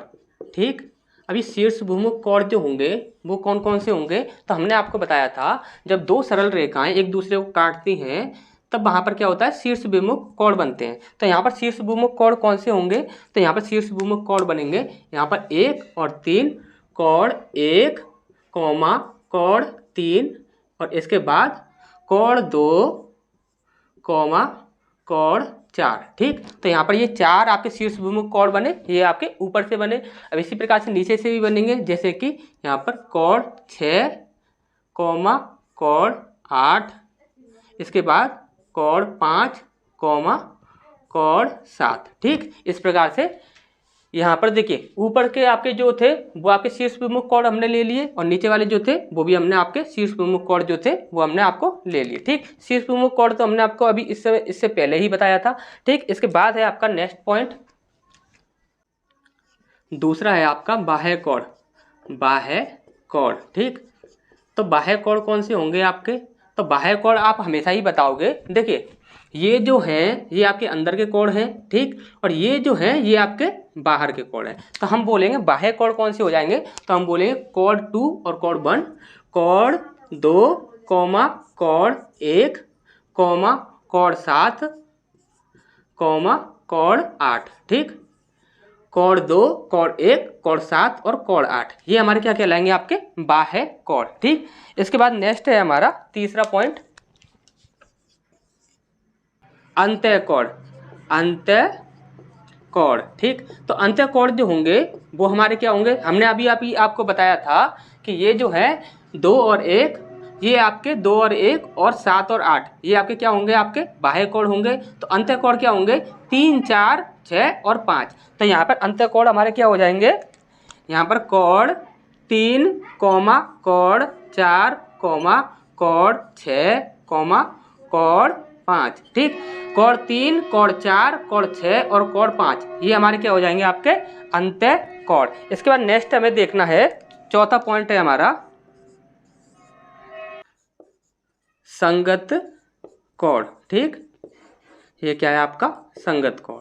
ठीक, अभी शीर्ष भूमुख कोण जो होंगे वो कौन कौन से होंगे, तो हमने आपको बताया था जब दो सरल रेखाएं एक दूसरे को काटती हैं तब वहां पर क्या होता है, शीर्ष विमुख कोण बनते हैं। तो यहाँ पर शीर्ष विमुख कोण कौन से होंगे, तो यहाँ पर शीर्ष विमुख कोण बनेंगे यहाँ पर 1 और 3, कोण 1 कॉमा कोण 3 और इसके बाद कोण 2 कॉमा कोण 4। ठीक, तो यहाँ पर ये 4 आपके शीर्ष विमुख कोण बने, ये आपके ऊपर से बने। अब इसी प्रकार से नीचे से भी बनेंगे, जैसे कि यहाँ पर कोण 6 कॉमा कोण 8, इसके बाद कोण 5 कॉमा कोण 7। ठीक, इस प्रकार से यहाँ पर देखिए ऊपर के आपके जो थे वो आपके शीर्ष विमुख कोण हमने ले लिए और नीचे वाले जो थे वो भी हमने आपके शीर्ष विमुख कोण जो थे वो हमने आपको ले लिए। ठीक, शीर्ष विमुख कोण तो हमने आपको अभी इससे पहले ही बताया था। ठीक, इसके बाद है आपका नेक्स्ट पॉइंट, दूसरा है आपका बाह्य कोण। बाह्य कोण, ठीक, तो बाह्य कोण कौन से होंगे आपके, तो बाह्य कोण आप हमेशा ही बताओगे। देखिए ये जो हैं ये आपके अंदर के कोण हैं। ठीक, और ये जो हैं ये आपके बाहर के कोण हैं। तो हम बोलेंगे बाह्य कोण कौन से हो जाएंगे, तो हम बोलेंगे कोण 2 और कोण 1, कोण 2 कॉमा कोण 1 कॉमा कोण 7 कॉमा कोण 8। ठीक, कोण 2 कोण 1 कोण 7 और कोण 8 ये हमारे क्या कहलाएंगे, आपके बाह्य कोण। ठीक, इसके बाद नेक्स्ट है हमारा तीसरा पॉइंट अंतः कोण। अंतः कोण, ठीक, तो अंतः कोण जो होंगे वो हमारे क्या होंगे, हमने अभी आपको बताया था कि ये जो है 2 और 1, ये आपके 2 और 1 और 7 और 8 ये आपके क्या होंगे, आपके बाह्य कोण होंगे। तो अंतः कोण क्या होंगे, 3 4 6 और 5। तो यहाँ पर अंतः कोण हमारे क्या हो जाएंगे, यहाँ पर कोण 3 कॉमा कोण 4 कॉमा कोण 6 कॉमा कोण 5। ठीक, कोण 3 कोण 4 कोण 6 और कोण 5 ये हमारे क्या हो जाएंगे, आपके अंतः कोण। इसके बाद नेक्स्ट हमें देखना है, चौथा पॉइंट है हमारा संगत कोण। ठीक, ये क्या है आपका संगत कोण।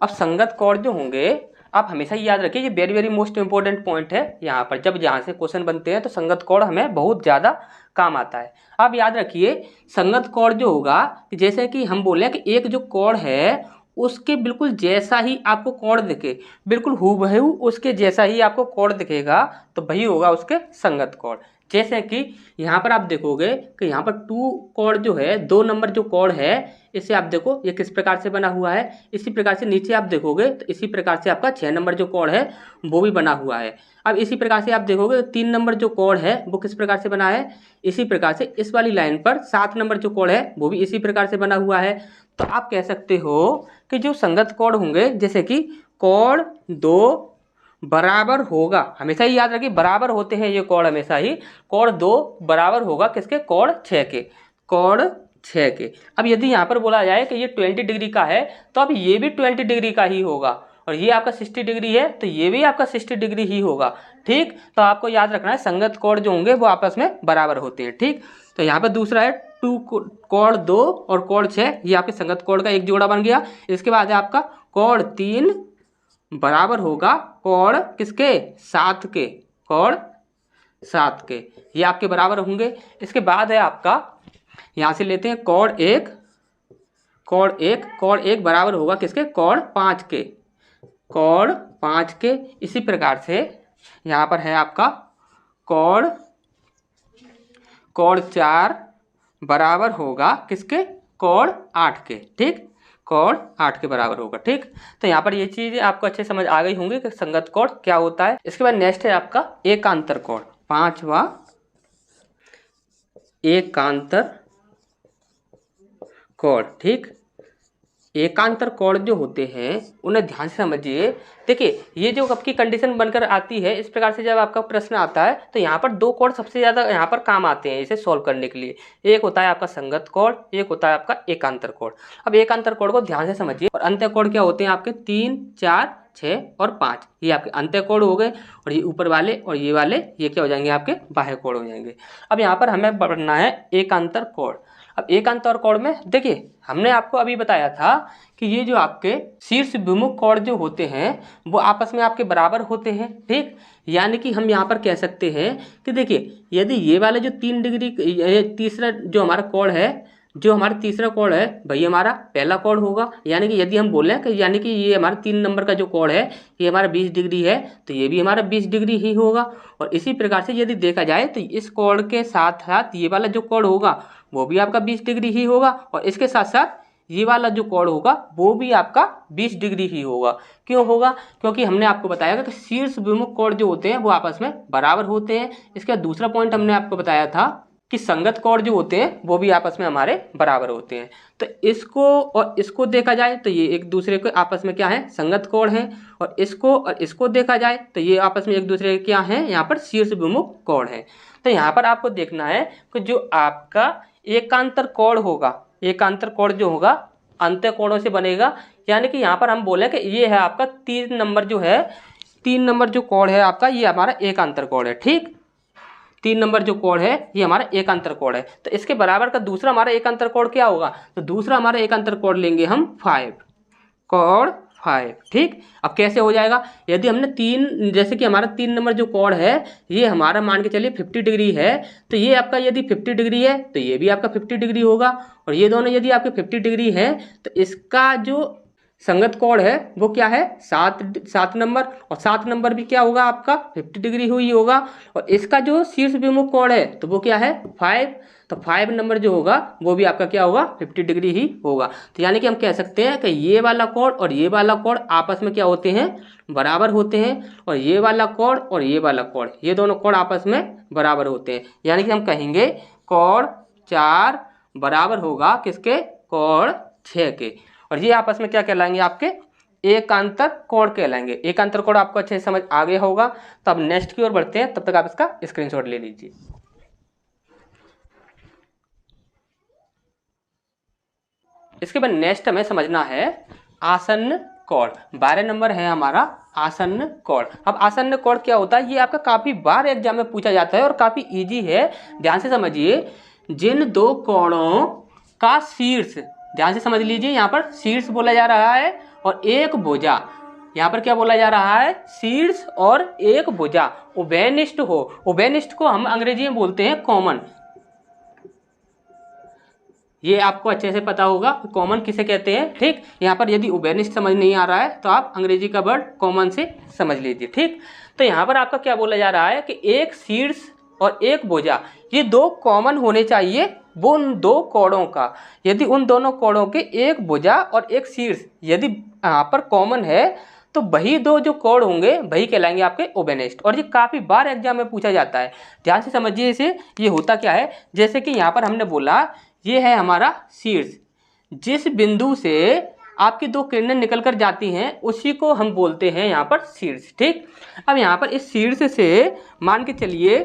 अब संगत कोण जो होंगे आप हमेशा ही याद रखिए, ये very very most important point है। यहाँ पर जब यहाँ से क्वेश्चन बनते हैं तो संगत कोण हमें बहुत ज़्यादा काम आता है। आप याद रखिए संगत कोण जो होगा, जैसे कि हम बोले कि एक जो कोण है उसके बिल्कुल जैसा ही आपको कोण दिखे, बिल्कुल हूबहू उसके जैसा ही आपको कोण दिखेगा, तो वही होगा उसके संगत कोण। जैसे कि यहाँ पर आप देखोगे कि यहाँ पर 2 कोड जो है, 2 नंबर जो कोड है, इसे आप देखो ये किस प्रकार से बना हुआ है। इसी प्रकार से नीचे आप देखोगे तो इसी प्रकार से आपका 6 नंबर जो कोड है वो भी बना हुआ है। अब इसी प्रकार से आप देखोगे 3 नंबर जो कोड है वो किस प्रकार से बना है। इसी प्रकार से इस वाली लाइन पर 7 नंबर जो कोड है वो भी इसी प्रकार से बना हुआ है। तो आप कह सकते हो कि जो संगत कोड होंगे, जैसे कि कोड 2 बराबर होगा, हमेशा ही याद रखिए बराबर होते हैं ये कोड, हमेशा ही कोड 2 बराबर होगा किसके, कोड 6 के, कोड 6 के। अब यदि यहाँ पर बोला जाए कि ये 20 डिग्री का है तो अब ये भी 20 डिग्री का ही होगा, और ये आपका 60 डिग्री है तो ये भी आपका 60 डिग्री ही होगा। ठीक, तो आपको याद रखना है संगत कोड जो होंगे वो आपस में बराबर होते हैं। ठीक, तो यहाँ पर दूसरा है कोड 2 और कोड 6, ये आपके संगत कोड का एक जोड़ा बन गया। इसके बाद है आपका कोड 3 बराबर होगा कोड किसके, 7 के, कोड 7 के, ये आपके बराबर होंगे। इसके बाद है आपका, यहाँ से लेते हैं कोड 1, कोड 1 बराबर होगा किसके, कोड 5 के, कोड 5 के। इसी प्रकार से यहाँ पर है आपका कोड 4 बराबर होगा किसके, कोड 8 के। ठीक, कोड 8 के बराबर होगा। ठीक, तो यहाँ पर ये चीज़ आपको अच्छे समझ आ गई होंगी कि संगत कोड क्या होता है। इसके बाद नेक्स्ट है आपका एकांतर कोड, 5वां एकांतर कोड। ठीक, एकांतर कोड जो होते हैं उन्हें ध्यान से समझिए। देखिए ये जो आपकी कंडीशन बनकर आती है, इस प्रकार से जब आपका प्रश्न आता है तो यहाँ पर 2 कोड सबसे ज़्यादा यहाँ पर काम आते हैं इसे सॉल्व करने के लिए। एक होता है आपका संगत कोड, एक होता है आपका एकांतर कोड। अब एकांतर कोड को ध्यान से समझिए। और अंत्य कोड क्या होते हैं आपके, 3, 4, 6 और 5, ये आपके अंत्य कोड हो गए। और ये ऊपर वाले और ये वाले ये क्या हो जाएंगे, आपके बाह्य कोड हो जाएंगे। अब यहाँ पर हमें पढ़ना है एकांतर कोड। अब एकांतर कोड में देखिए हमने आपको अभी बताया था कि ये जो आपके शीर्ष विमुख कोड जो होते हैं वो आपस में आपके बराबर होते हैं। ठीक, यानी कि हम यहाँ पर कह सकते हैं कि देखिए यदि ये वाले जो 3 डिग्री, तीसरा जो हमारा कोड है, जो हमारा तीसरा कोड है भाई हमारा पहला कोड होगा। यानी कि यदि हम बोलें कि यानी कि ये हमारा 3 नंबर का जो कोड है ये हमारा 20 डिग्री है तो ये भी हमारा 20 डिग्री ही होगा। और इसी प्रकार से यदि देखा जाए तो इस कोड के साथ साथ ये वाला जो कोड होगा वो भी आपका 20 डिग्री ही होगा, और इसके साथ साथ ये वाला जो कोड होगा वो भी आपका 20 डिग्री ही होगा। क्यों होगा, क्योंकि हमने आपको बताया कि शीर्ष विमुख कोड जो होते हैं वो आपस में बराबर होते हैं। इसका दूसरा पॉइंट हमने आपको बताया था कि संगत कोड जो होते हैं वो भी आपस में हमारे बराबर होते हैं। तो इसको और इसको देखा जाए तो ये एक दूसरे के आपस में क्या है, संगत कोड है। और इसको देखा जाए तो ये आपस में एक दूसरे के क्या है, यहाँ पर शीर्ष विमुख कोड है। तो यहाँ पर आपको देखना है कि जो आपका एकांतर कोड होगा, एकांतर कोड जो होगा अंत्य कोडों से बनेगा। यानी कि यहाँ पर हम बोले कि ये है आपका 3 नंबर जो है, 3 नंबर जो कोड है आपका ये हमारा एकांतर कोड है। ठीक, 3 नंबर जो कोड है ये हमारा एकांतर कोड है। तो इसके बराबर का दूसरा हमारा एकांतर कोड क्या होगा, तो दूसरा हमारा एकांतर कोड लेंगे हम 5, कोड 5। ठीक, अब कैसे हो जाएगा, यदि हमने 3, जैसे कि हमारा 3 नंबर जो कोड है ये हमारा मान के चलिए 50 डिग्री है, तो ये आपका यदि 50 डिग्री है तो ये भी आपका 50 डिग्री होगा। और ये दोनों यदि आपके 50 डिग्री है तो इसका जो संगत कोड है वो क्या है, 7 नंबर, और 7 नंबर भी क्या होगा आपका 50 डिग्री हुई होगा। और इसका जो शीर्ष विमुख कोड है तो वो क्या है 5, तो 5 नंबर जो होगा वो भी आपका क्या होगा 50 डिग्री ही होगा। तो यानी कि हम कह सकते हैं कि ये वाला कोड और ये वाला कोड आपस में क्या होते हैं, बराबर होते हैं। और ये वाला कोड और ये वाला कोड, ये दोनों कोड आपस में बराबर होते हैं। यानी कि हम कहेंगे कोड 4 बराबर होगा किसके, कोड 6 के। और ये आपस में क्या कहलाएंगे, आपके एकांतर कोड कहलाएंगे। एकांतर कोड आपको अच्छे से समझ आ गया होगा। तो अब नेक्स्ट की ओर बढ़ते हैं, तब तक आप इसका स्क्रीनशॉट ले लीजिए। इसके बाद नेक्स्ट हमें समझना है आसन्न कोड। 12 नंबर है हमारा आसन्न कोड। अब आसन्न कोड क्या होता है, ये आपका काफी बार एग्जाम में पूछा जाता है और काफी इजी है। ध्यान से समझिए, जिन 2 कोणों का शीर्ष, ध्यान से समझ लीजिए, यहाँ पर शीर्ष बोला जा रहा है और एक भुजा, यहाँ पर क्या बोला जा रहा है, शीर्ष और एक भुजा उभयनिष्ठ हो। उभयनिष्ठ को हम अंग्रेजी में बोलते हैं कॉमन। ये आपको अच्छे से पता होगा कॉमन किसे कहते हैं। ठीक, यहाँ पर यदि उभयनिष्ठ समझ नहीं आ रहा है तो आप अंग्रेजी का वर्ड कॉमन से समझ लीजिए। ठीक, तो यहाँ पर आपका क्या बोला जा रहा है कि एक शीर्ष और एक भुजा, ये दो कॉमन होने चाहिए वो उन दो कोणों का। यदि उन दोनों कोणों के एक भुजा और एक शीर्ष यदि यहाँ पर कॉमन है तो वही दो जो कोण होंगे वही कहलाएंगे आपके ओबेनिस्ट। और ये काफ़ी बार एग्जाम में पूछा जाता है, ध्यान से समझिए इसे। ये होता क्या है, जैसे कि यहाँ पर हमने बोला ये है हमारा शीर्ष, जिस बिंदु से आपकी दो किरणें निकल कर जाती हैं उसी को हम बोलते हैं यहाँ पर शीर्ष। ठीक, अब यहाँ पर इस शीर्ष से मान के चलिए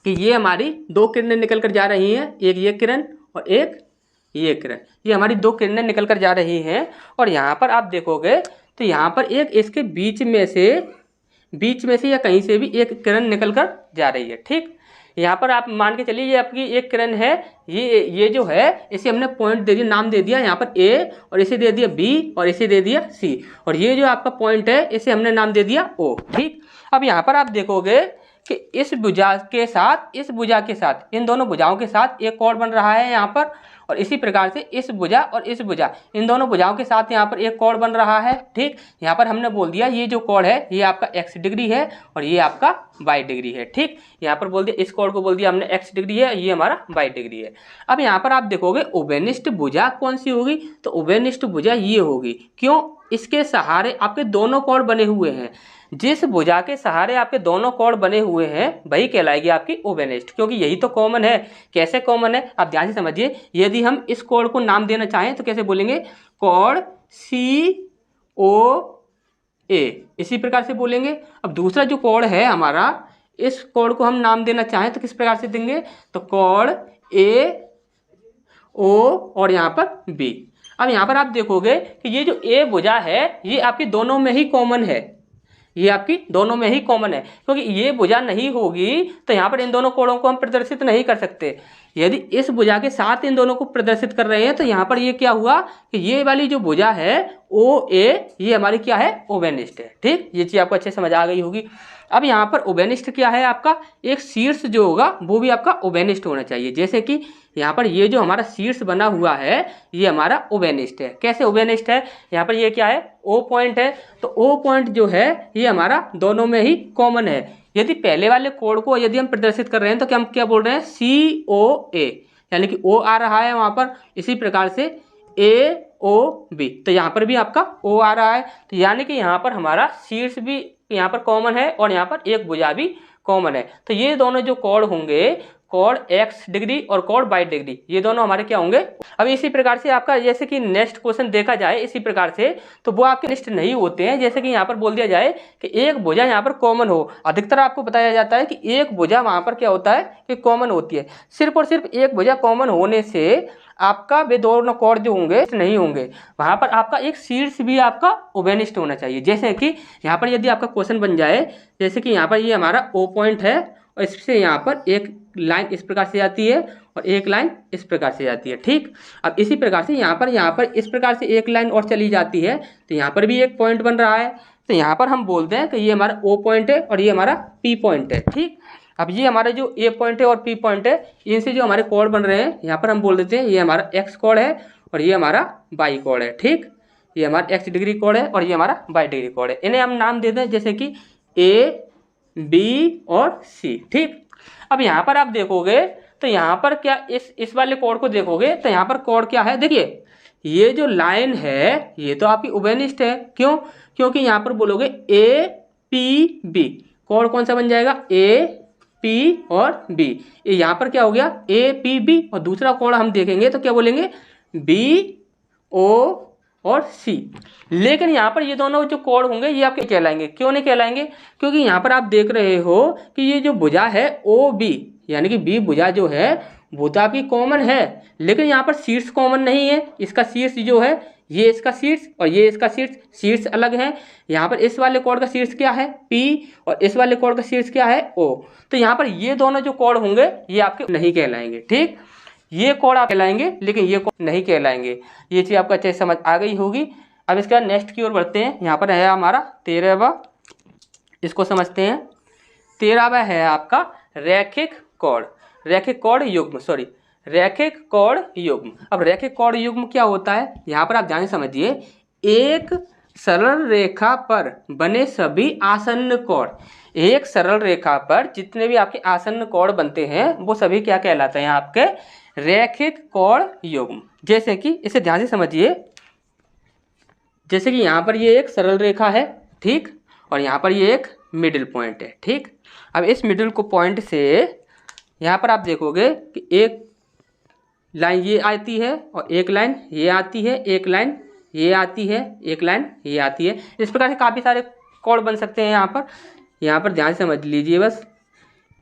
कि ये हमारी दो किरणें निकल कर जा रही हैं, एक ये किरण और एक ये किरण, ये हमारी दो किरणें निकल कर जा रही हैं। और यहाँ पर आप देखोगे तो यहाँ पर एक इसके बीच में से या कहीं से भी एक किरण निकल कर जा रही है। ठीक, यहाँ पर आप मान के चलिए ये आपकी एक किरण है, ये जो है इसे हमने पॉइंट दे दिया, नाम दे दिया यहाँ पर ए, और इसे दे दिया बी, और इसे दे दिया सी, और ये जो आपका पॉइंट है इसे हमने नाम दे दिया ओ। ठीक, अब यहाँ पर आप देखोगे कि इस भुजा के साथ इस भुजा के साथ इन दोनों भुजाओं के साथ एक कोण बन रहा है यहाँ पर, और इसी प्रकार से इस भुजा और इस भुजा इन दोनों भुजाओं के साथ यहाँ पर एक कोण बन रहा है। ठीक, यहाँ पर हमने बोल दिया ये जो कोण है ये आपका x डिग्री है और ये आपका y डिग्री है। ठीक, यहाँ पर बोल दिया इस कोण को बोल दिया हमने x डिग्री है, ये हमारा y डिग्री है। अब यहाँ पर आप देखोगे ओबेनिस्ट भुजा कौन सी होगी, तो ओबेनिस्ट भुजा ये होगी। क्यों, इसके सहारे आपके दोनों कोण बने हुए हैं, जिस भुजा के सहारे आपके दोनों कोण बने हुए हैं वही कहलाएगी आपकी ओबेनिस्ट, क्योंकि यही तो कॉमन है। कैसे कॉमन है, आप ध्यान से समझिए। यदि हम इस कोण को नाम देना चाहें तो कैसे बोलेंगे, कोण COA, इसी प्रकार से बोलेंगे। अब दूसरा जो कोण है हमारा, इस कोण को हम नाम देना चाहें तो किस प्रकार से देंगे, तो कोण AO और यहाँ पर B। अब यहाँ पर आप देखोगे कि ये जो A भुजा है ये आपकी दोनों में ही कॉमन है, ये आपकी दोनों में ही कॉमन है, क्योंकि ये भुजा नहीं होगी तो यहाँ पर इन दोनों कोणों को हम प्रदर्शित नहीं कर सकते। यदि इस भुजा के साथ इन दोनों को प्रदर्शित कर रहे हैं तो यहाँ पर ये क्या हुआ कि ये वाली जो भुजा है OA ये हमारी क्या है, ओबेनिस्ट है। ठीक, ये चीज़ आपको अच्छे समझ आ गई होगी। अब यहाँ पर ओबेनिस्ट क्या है आपका, एक शीर्ष जो होगा वो भी आपका ओबेनिस्ट होना चाहिए। जैसे कि यहाँ पर ये जो हमारा शीर्ष बना हुआ है ये हमारा ओबेनिस्ट है। कैसे ओबेनिस्ट है, यहाँ पर ये क्या है, O पॉइंट है, तो O पॉइंट जो है ये हमारा दोनों में ही कॉमन है। यदि पहले वाले कोण को यदि हम प्रदर्शित कर रहे हैं तो क्या हम क्या बोल रहे हैं, COA, यानी कि O आ रहा है वहाँ पर, इसी प्रकार से AOB, तो यहाँ पर भी आपका O आ रहा है। तो यानी कि यहाँ पर हमारा शीर्ष भी यहाँ पर कॉमन है और यहाँ पर एक भुजा भी कॉमन है। तो ये दोनों जो कोण होंगे, कोण x डिग्री और कोण y डिग्री, ये दोनों हमारे क्या होंगे। अब इसी प्रकार से आपका जैसे कि नेक्स्ट क्वेश्चन देखा जाए इसी प्रकार से, तो वो आपके निष्ठ नहीं होते हैं। जैसे कि यहाँ पर बोल दिया जाए कि एक भुजा यहाँ पर कॉमन हो, अधिकतर आपको बताया जाता है कि एक भुजा वहाँ पर क्या होता है कि कॉमन होती है। सिर्फ और सिर्फ एक भुजा कॉमन होने से आपका वे दोनों कोण जो होंगे नहीं होंगे, वहाँ पर आपका एक शीर्ष भी आपका ओबेनिस्ट होना चाहिए। जैसे कि यहाँ पर यदि आपका क्वेश्चन बन जाए, जैसे कि यहाँ पर ये हमारा O पॉइंट है और इससे यहाँ पर एक लाइन इस प्रकार से जाती है और एक लाइन इस प्रकार से जाती है। ठीक, अब इसी प्रकार से यहाँ पर इस प्रकार से एक लाइन और चली जाती है, तो यहाँ पर भी एक पॉइंट बन रहा है। तो यहाँ पर हम बोलते हैं कि ये हमारा O पॉइंट है और ये हमारा P पॉइंट है। ठीक, अब ये हमारे जो A पॉइंट है और P पॉइंट है, इनसे जो हमारे कोण बन रहे हैं यहाँ पर हम बोल देते हैं ये हमारा X कोण है और ये हमारा Y कोण है। ठीक, ये हमारा X डिग्री कोण है और ये हमारा Y डिग्री कोण है। इन्हें हम नाम देते हैं जैसे कि A, B और C। ठीक, अब यहाँ पर आप देखोगे तो यहाँ पर क्या इस वाले कोण को देखोगे तो यहाँ पर कोण क्या है, देखिए ये जो लाइन है ये तो आपकी ओबेनिस्ट है। क्यों, क्योंकि यहाँ पर बोलोगे APB, कोण कौन सा बन जाएगा, AP और B। ये यहाँ पर क्या हो गया APB, और दूसरा कोण हम देखेंगे तो क्या बोलेंगे BO और C। लेकिन यहाँ पर ये दोनों जो कोण होंगे ये आपके कहलाएंगे, क्यों नहीं कहलाएंगे, क्योंकि यहाँ पर आप देख रहे हो कि ये जो भुजा है OB, यानी कि B भुजा जो है वो तो आपकी कॉमन है, लेकिन यहाँ पर शीर्ष कॉमन नहीं है। इसका शीर्ष जो है ये इसका शीर्ष और ये इसका शीर्ष अलग है। यहाँ पर इस वाले कोण का शीर्ष क्या है P और इस वाले कोण का शीर्ष क्या है O। तो यहाँ पर ये दोनों जो कोण होंगे ये आपके नहीं कहलाएंगे। ठीक, ये कोण आप कहलाएंगे लेकिन ये कोण नहीं कहलाएंगे। ये चीज़ आपको अच्छे से समझ आ गई होगी। अब इसके बाद नेक्स्ट की ओर बढ़ते हैं। यहाँ पर है हमारा 13वां, इसको समझते हैं। 13वां है आपका रैखिक कोण, रैखिक कोण युग्म, रैखिक कोण युग्म। अब रैखिक कोण युग्म क्या होता है, यहाँ पर आप ध्यान से समझिए। एक सरल रेखा पर बने सभी आसन्न कोण, एक सरल रेखा पर जितने भी आपके आसन्न कोण बनते हैं वो सभी क्या कहलाते हैं, आपके रैखिक कोण युग्म। जैसे कि इसे ध्यान से समझिए, जैसे कि यहाँ पर ये एक सरल रेखा है, ठीक, और यहाँ पर ये एक मिडिल पॉइंट है, ठीक। अब इस मिडिल को पॉइंट से यहाँ पर आप देखोगे कि एक लाइन ये आती है और एक लाइन ये आती है, एक लाइन ये आती है, एक लाइन ये आती है। इस प्रकार से काफ़ी सारे कोण बन सकते हैं। यहाँ पर ध्यान से समझ लीजिए बस,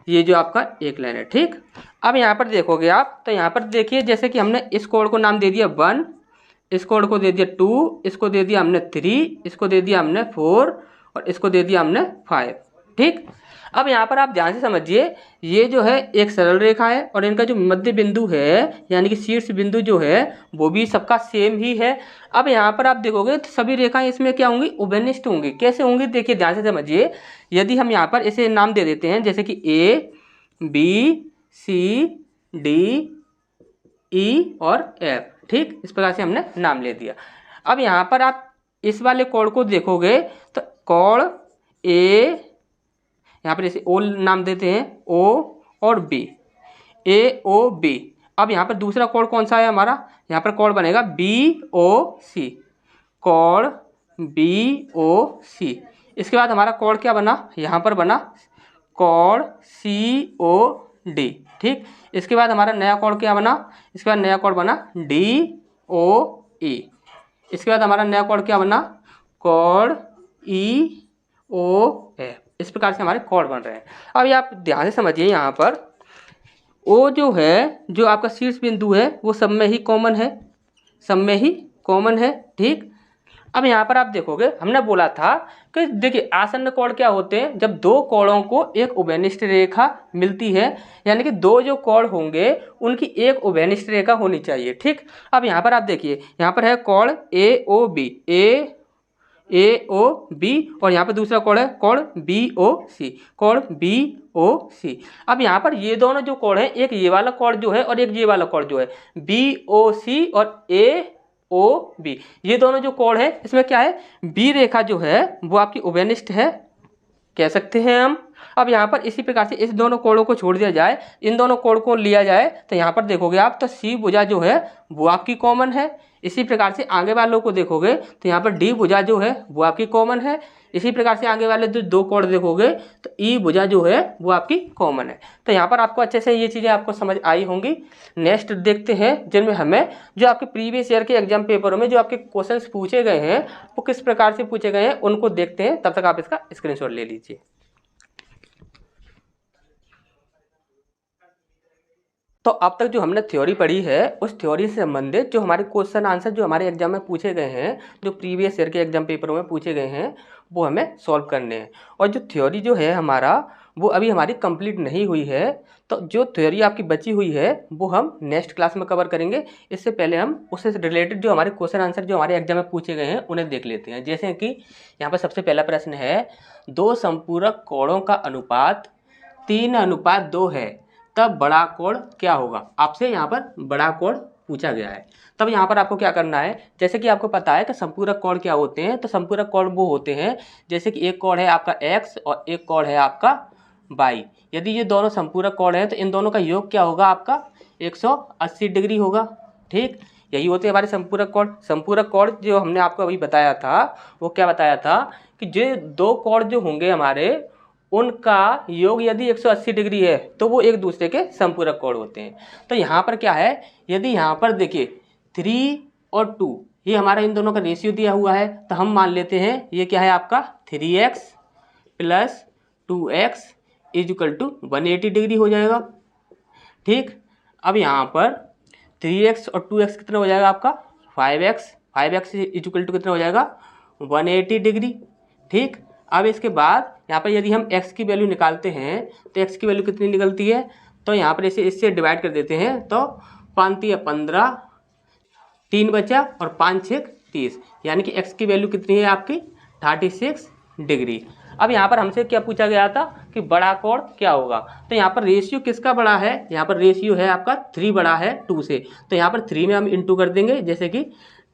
ये जो आपका एक लाइन है, ठीक। अब यहाँ पर देखोगे आप, तो यहाँ पर देखिए जैसे कि हमने इस कोण को नाम दे दिया 1, इस कोण को दे दिया 2, इसको दे दिया हमने 3, इसको दे दिया हमने 4 और इसको दे दिया हमने 5, ठीक। अब यहाँ पर आप ध्यान से समझिए, ये जो है एक सरल रेखा है और इनका जो मध्य बिंदु है यानी कि शीर्ष बिंदु जो है वो भी सबका सेम ही है। अब यहाँ पर आप देखोगे तो सभी रेखाएं इसमें क्या होंगी, उभयनिष्ठ होंगी। कैसे होंगी, देखिए ध्यान से समझिए। यदि हम यहाँ पर इसे नाम दे देते हैं जैसे कि ए, बी, सी, डी, ई और एफ, ठीक, इस प्रकार से हमने नाम ले दिया। अब यहाँ पर आप इस वाले कोण को देखोगे तो कोण ए, यहाँ पर इसे ओ नाम देते हैं, ओ और बी, ए ओ बी। अब यहाँ पर दूसरा कोण कौन सा है हमारा, यहाँ पर कोण बनेगा बी ओ सी, कोण बी ओ सी। इसके बाद हमारा कोण क्या बना, यहाँ पर बना कोण सी ओ डी, ठीक। इसके बाद हमारा नया कोण क्या बना, इसके बाद नया कोण बना डी ओ ई। इसके बाद हमारा नया कोण क्या बना, कोण ई ओ एफ। इस प्रकार से हमारे कोण बन रहे हैं। अब ये आप ध्यान से समझिए, यहाँ पर ओ जो है, जो आपका शीर्ष बिंदु है वो सब में ही कॉमन है, सब में ही कॉमन है, ठीक। अब यहाँ पर आप देखोगे, हमने बोला था कि देखिए आसन्न कोण क्या होते हैं, जब दो कोणों को एक उभयनिष्ठ रेखा मिलती है, यानी कि दो जो कोण होंगे उनकी एक उभयनिष्ठ रेखा होनी चाहिए, ठीक। अब यहाँ पर आप देखिए, यहाँ पर है कोण ए ओ बी, ए ओ बी, और यहाँ पर दूसरा कोण है कोण बी ओ सी, कोण बी ओ सी। अब यहाँ पर ये दोनों जो कोण है, एक ये वाला कोण जो है और एक ये वाला कोण जो है, बी ओ सी और ए ओ बी, ये दोनों जो कोण है इसमें क्या है, बी रेखा जो है वो आपकी उभयनिष्ठ है कह सकते हैं हम। अब यहाँ पर इसी प्रकार से इस दोनों कोणों को छोड़ दिया जाए, इन दोनों कोण को लिया जाए, तो यहाँ पर देखोगे आप तो सी भुजा जो है वो आपकी कॉमन है। इसी प्रकार से आगे वालों को देखोगे तो यहाँ पर डी भुजा जो है वो आपकी कॉमन है। इसी प्रकार से आगे वाले जो दो कोण देखोगे तो ई भुजा जो है वो आपकी कॉमन है। तो यहाँ पर आपको अच्छे से ये चीज़ें आपको समझ आई होंगी। नेक्स्ट देखते हैं जिनमें हमें जो आपके प्रीवियस ईयर के एग्जाम पेपरों में जो आपके क्वेश्चंस पूछे गए हैं वो किस प्रकार से पूछे गए हैं उनको देखते हैं। तब तक आप इसका स्क्रीनशॉट ले लीजिए। तो अब तक जो हमने थ्योरी पढ़ी है उस थ्योरी से संबंधित जो हमारे क्वेश्चन आंसर जो हमारे एग्जाम में पूछे गए हैं, जो प्रीवियस ईयर के एग्जाम पेपरों में पूछे गए हैं, वो हमें सॉल्व करने हैं। और जो थ्योरी जो है हमारा वो अभी हमारी कंप्लीट नहीं हुई है, तो जो थ्योरी आपकी बची हुई है वो हम नेक्स्ट क्लास में कवर करेंगे। इससे पहले हम उससे रिलेटेड जो हमारे क्वेश्चन आंसर जो हमारे एग्जाम में पूछे गए हैं उन्हें देख लेते हैं। जैसे कि यहाँ पर सबसे पहला प्रश्न है, दो संपूरक कोणों का अनुपात 3:2 है, तब बड़ा कोण क्या होगा। आपसे यहाँ पर बड़ा कोण पूछा गया है। तब यहाँ पर आपको क्या करना है, जैसे कि आपको पता है कि संपूरक कोण क्या होते हैं, तो संपूरक कोण वो होते हैं जैसे कि एक कोण है आपका x और एक कोण है आपका y। यदि ये दोनों संपूरक कोण है तो इन दोनों का योग क्या होगा, आपका 180 डिग्री होगा, ठीक। यही होते हैं हमारे संपूरक कोण। संपूरक कोण जो हमने आपको अभी बताया था वो क्या बताया था कि जो दो कोण जो होंगे हमारे उनका योग यदि 180 डिग्री है तो वो एक दूसरे के संपूरक कोण होते हैं। तो यहाँ पर क्या है, यदि यहाँ पर देखिए 3 और 2 ये हमारा इन दोनों का रेशियो दिया हुआ है, तो हम मान लेते हैं ये क्या है आपका 3x + 2x = 180 डिग्री हो जाएगा, ठीक। अब यहाँ पर 3x और 2x कितना हो जाएगा आपका 5x = कितना हो जाएगा 180 डिग्री, ठीक। अब इसके बाद यहाँ पर यदि हम x की वैल्यू निकालते हैं तो x की वैल्यू कितनी निकलती है, तो यहाँ पर इसे इससे डिवाइड कर देते हैं, तो 5 × 15, 3 बचा और 5 × 6 30, यानी कि x की वैल्यू कितनी है आपकी 36 डिग्री। अब यहाँ पर हमसे क्या पूछा गया था कि बड़ा कोण क्या होगा, तो यहाँ पर रेशियो किसका बड़ा है, यहाँ पर रेशियो है आपका 3 बड़ा है 2 से, तो यहाँ पर 3 में हम इंटू कर देंगे, जैसे कि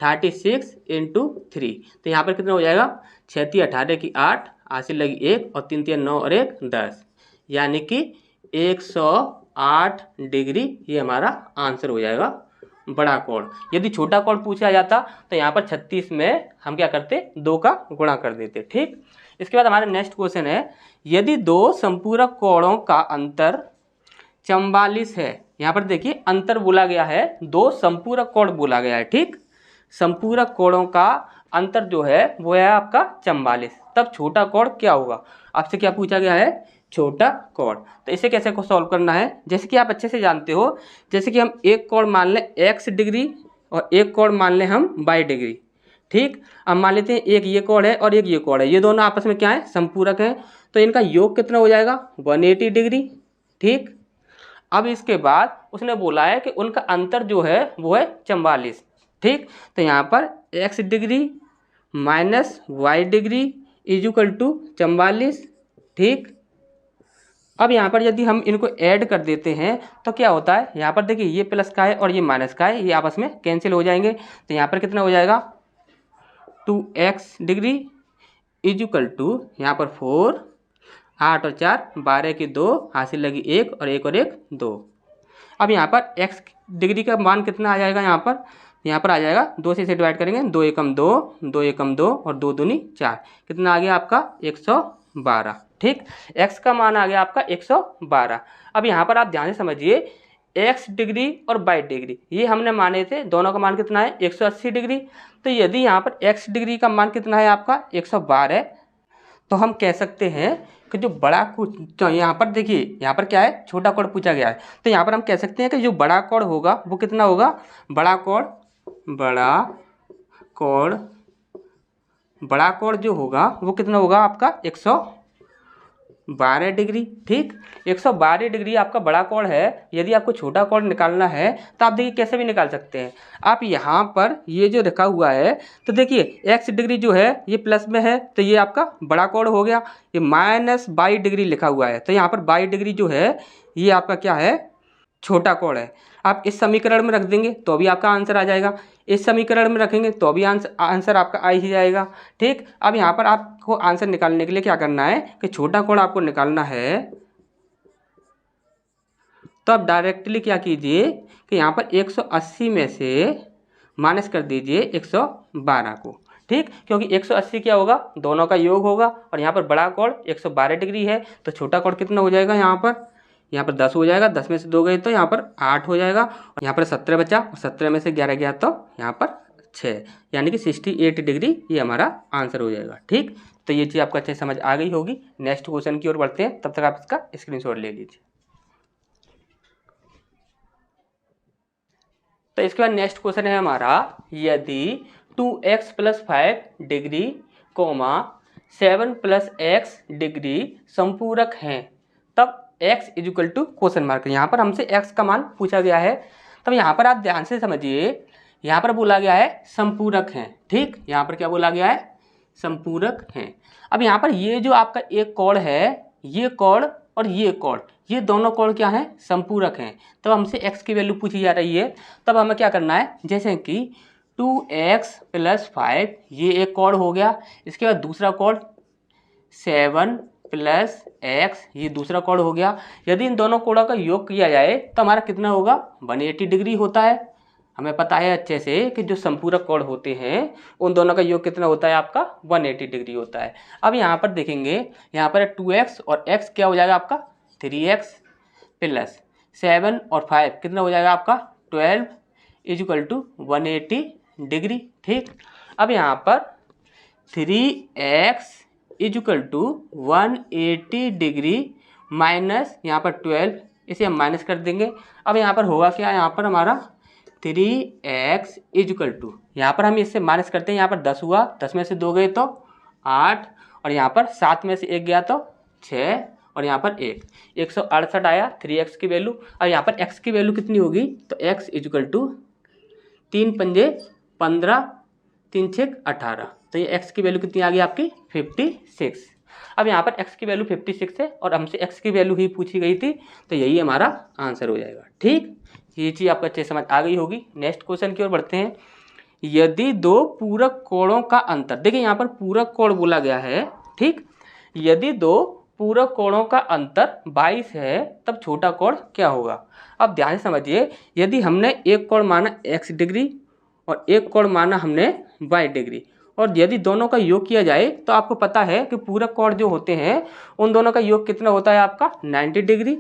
36 × 3, तो यहाँ पर कितना हो जाएगा 6 × 18 = 8, हासिल लगी 1 और 3 3 9 और 1 10, यानी कि 108 डिग्री ये हमारा आंसर हो जाएगा बड़ा कोण। यदि छोटा कोण पूछा जाता तो यहाँ पर 36 में हम क्या करते, 2 का गुणा कर देते। ठीक, इसके बाद हमारा नेक्स्ट क्वेश्चन है, यदि दो संपूरक कोणों का अंतर 44 है। यहाँ पर देखिए अंतर बोला गया है, दो संपूरक कोण बोला गया है। ठीक, संपूरक कोणों का अंतर जो है वो है आपका 44, तब छोटा कोण क्या होगा, आपसे क्या पूछा गया है, छोटा कोण। तो इसे कैसे को सॉल्व करना है, जैसे कि आप अच्छे से जानते हो, जैसे कि हम एक कोण मान लें x डिग्री और एक कोण मान लें हम y डिग्री। ठीक, अब मान लेते हैं एक ये कोण है और एक ये कोण है, ये दोनों आपस में क्या है, संपूरक हैं, तो इनका योग कितना हो जाएगा, 180 डिग्री। ठीक, अब इसके बाद उसने बोला है कि उनका अंतर जो है वो है 44। ठीक, तो यहाँ पर x degree minus y degree is equal to 44। ठीक, अब यहाँ पर यदि हम इनको ऐड कर देते हैं तो क्या होता है, यहाँ पर देखिए ये प्लस का है और ये माइनस का है, ये आपस में कैंसिल हो जाएंगे, तो यहाँ पर कितना हो जाएगा, 2x degree is equal to यहाँ पर 4, 8 और 4 12 की 2, हासिल लगी 1 और 1 और 1 2। अब यहाँ पर x डिग्री का मान कितना आ जाएगा, यहाँ पर आ जाएगा 2 से इसे डिवाइड करेंगे, 2 एकम 2, 2 एकम 2 और 2 दूनी 4, कितना आ गया आपका 112। ठीक, x का मान आ गया आपका 112। अब यहाँ पर आप ध्यान से समझिए, x डिग्री और y डिग्री ये हमने माने थे, दोनों का मान कितना है 180 डिग्री। तो यदि यहाँ पर x डिग्री का मान कितना है आपका 112, तो हम कह सकते हैं कि जो बड़ा कुछ, तो यहाँ पर देखिए यहाँ पर क्या है, छोटा कोण पूछा गया है, तो यहाँ पर हम कह सकते हैं कि जो बड़ा कोण होगा वो कितना होगा, बड़ा कोण जो होगा वो कितना होगा आपका 112 डिग्री। ठीक, 112 डिग्री आपका बड़ा कोण है। यदि आपको छोटा कोण निकालना है तो आप देखिए कैसे भी निकाल सकते हैं। आप यहाँ पर ये जो रखा हुआ है, तो देखिए x डिग्री जो है ये प्लस में है, तो ये आपका बड़ा कोण हो गया, ये माइनस 22 डिग्री लिखा हुआ है, तो यहाँ पर 22 डिग्री जो है ये आपका क्या है, छोटा कोण है। आप इस समीकरण में रख देंगे तो भी आपका आंसर आ जाएगा, इस समीकरण में रखेंगे तो भी आंसर आपका आ ही जाएगा। ठीक, अब यहाँ पर आपको आंसर निकालने के लिए क्या करना है कि छोटा कोण आपको निकालना है, तो आप डायरेक्टली क्या कीजिए कि यहाँ पर 180 में से माइनस कर दीजिए 112 को। ठीक, क्योंकि 180 क्या होगा, दोनों का योग होगा, और यहाँ पर बड़ा कोण 112 डिग्री है, तो छोटा कोण कितना हो जाएगा, यहाँ पर 10 हो जाएगा, 10 में से 2 गए तो यहाँ पर 8 हो जाएगा, और यहाँ पर 17 बचा, और 17 में से 11 गया तो यहाँ पर 6, यानी कि 68 डिग्री ये हमारा आंसर हो जाएगा। ठीक, तो ये चीज़ आपको अच्छे से समझ आ गई होगी। नेक्स्ट क्वेश्चन की ओर बढ़ते हैं, तब तक आप इसका स्क्रीनशॉट ले लीजिए। तो इसके बाद नेक्स्ट क्वेश्चन है हमारा, यदि 2x + 5 डिग्री, 7 + x डिग्री संपूरक हैं, तब x is equal to question mark. यहाँ पर हमसे x का मान पूछा गया है, तब यहाँ पर आप ध्यान से समझिए, यहाँ पर बोला गया है संपूरक हैं। ठीक, यहाँ पर क्या बोला गया है, संपूरक हैं। अब यहाँ पर ये जो आपका एक कोण है, ये कोण और ये कोण, ये दोनों कोण क्या हैं, संपूरक हैं। तब हमसे x की वैल्यू पूछी जा रही है, तब हमें क्या करना है, जैसे कि 2x + 5 ये एक कोण हो गया, इसके बाद दूसरा कोण 7 + x ये दूसरा कोण हो गया। यदि इन दोनों कोणों का योग किया जाए तो हमारा कितना होगा, 180 डिग्री होता है। हमें पता है अच्छे से कि जो संपूरक कोण होते हैं उन दोनों का योग कितना होता है, आपका 180 डिग्री होता है। अब यहाँ पर देखेंगे, यहाँ पर 2x और x क्या हो जाएगा आपका 3x + 7 और 5 कितना हो जाएगा आपका 12 इज इक्वल टू 180 डिग्री। ठीक, अब यहाँ पर 3x is equal to 180 degree minus यहाँ पर 12, इसे हम माइनस कर देंगे। अब यहाँ पर होगा क्या, यहाँ पर हमारा 3x इज इक्वल टू, यहाँ पर हम इससे माइनस करते हैं, यहाँ पर 10 हुआ, 10 में से 2 गए तो 8, और यहाँ पर 7 में से 1 गया तो 6, और यहाँ पर 168 आया 3x की वैल्यू। अब यहाँ पर x की वैल्यू कितनी होगी, तो x इज इक्वल टू 3 पंजे 15, 3 छेक 18, तो ये x की वैल्यू कितनी आ गई आपकी 56। अब यहाँ पर x की वैल्यू 56 है और हमसे x की वैल्यू ही पूछी गई थी, तो यही हमारा आंसर हो जाएगा। ठीक, ये चीज़ आपको अच्छे समझ आ गई होगी। नेक्स्ट क्वेश्चन की ओर बढ़ते हैं, यदि दो पूरक कोणों का अंतर, देखिए यहाँ पर पूरक कोण बोला गया है। ठीक, यदि दो पूरक कोणों का अंतर 22 है तब छोटा कोण क्या होगा। अब ध्यान से समझिए, यदि हमने एक कोण माना x डिग्री और एक कोण माना हमने y डिग्री, और यदि दोनों का योग किया जाए तो आपको पता है कि पूरक कोण जो होते हैं उन दोनों का योग कितना होता है आपका 90 डिग्री।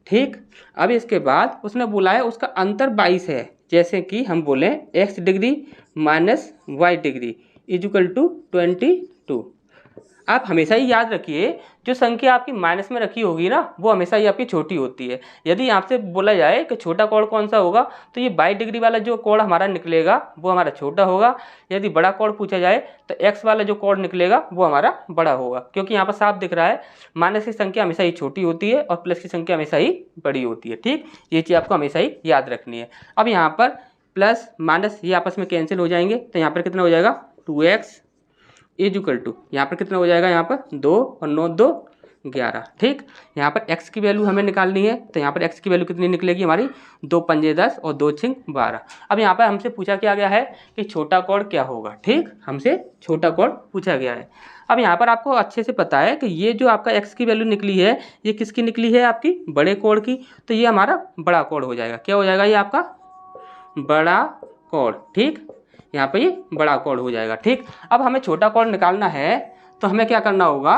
ठीक, अब इसके बाद उसने बोला है उसका अंतर 22 है, जैसे कि हम बोले x degree minus y degree equal to 22। आप हमेशा ही याद रखिए जो संख्या आपकी माइनस में रखी होगी ना वो हमेशा ही आपकी छोटी होती है। यदि आपसे बोला जाए कि छोटा कोण कौन सा होगा तो ये 22 डिग्री वाला जो कोण हमारा निकलेगा वो हमारा छोटा होगा। यदि बड़ा कोण पूछा जाए तो x वाला जो कोण निकलेगा वो हमारा बड़ा होगा, क्योंकि यहाँ पर साफ दिख रहा है माइनस की संख्या हमेशा ही छोटी होती है और प्लस की संख्या हमेशा ही बड़ी होती है। ठीक, ये चीज़ आपको हमेशा ही याद रखनी है। अब यहाँ पर प्लस माइनस ये आपस में कैंसिल हो जाएंगे, तो यहाँ पर कितना हो जाएगा 2x इज इक्वल टू, यहाँ पर कितना हो जाएगा, यहाँ पर 2 और 9 2 11। ठीक, यहाँ पर x की वैल्यू हमें निकालनी है, तो यहाँ पर x की वैल्यू कितनी निकलेगी हमारी 2 पंजे 10 और 2 छिंग 12। अब यहाँ पर हमसे पूछा क्या गया है कि छोटा कोण क्या होगा। ठीक, हमसे छोटा कोण पूछा गया है। अब यहाँ पर आपको अच्छे से पता है कि ये जो आपका x की वैल्यू निकली है ये किसकी निकली है, आपकी बड़े कोण की, तो ये हमारा बड़ा कोण हो जाएगा। क्या हो जाएगा, ये आपका बड़ा कोण। ठीक, यहाँ पे ये बड़ा कोण हो जाएगा। ठीक, अब हमें छोटा कोण निकालना है तो हमें क्या करना होगा,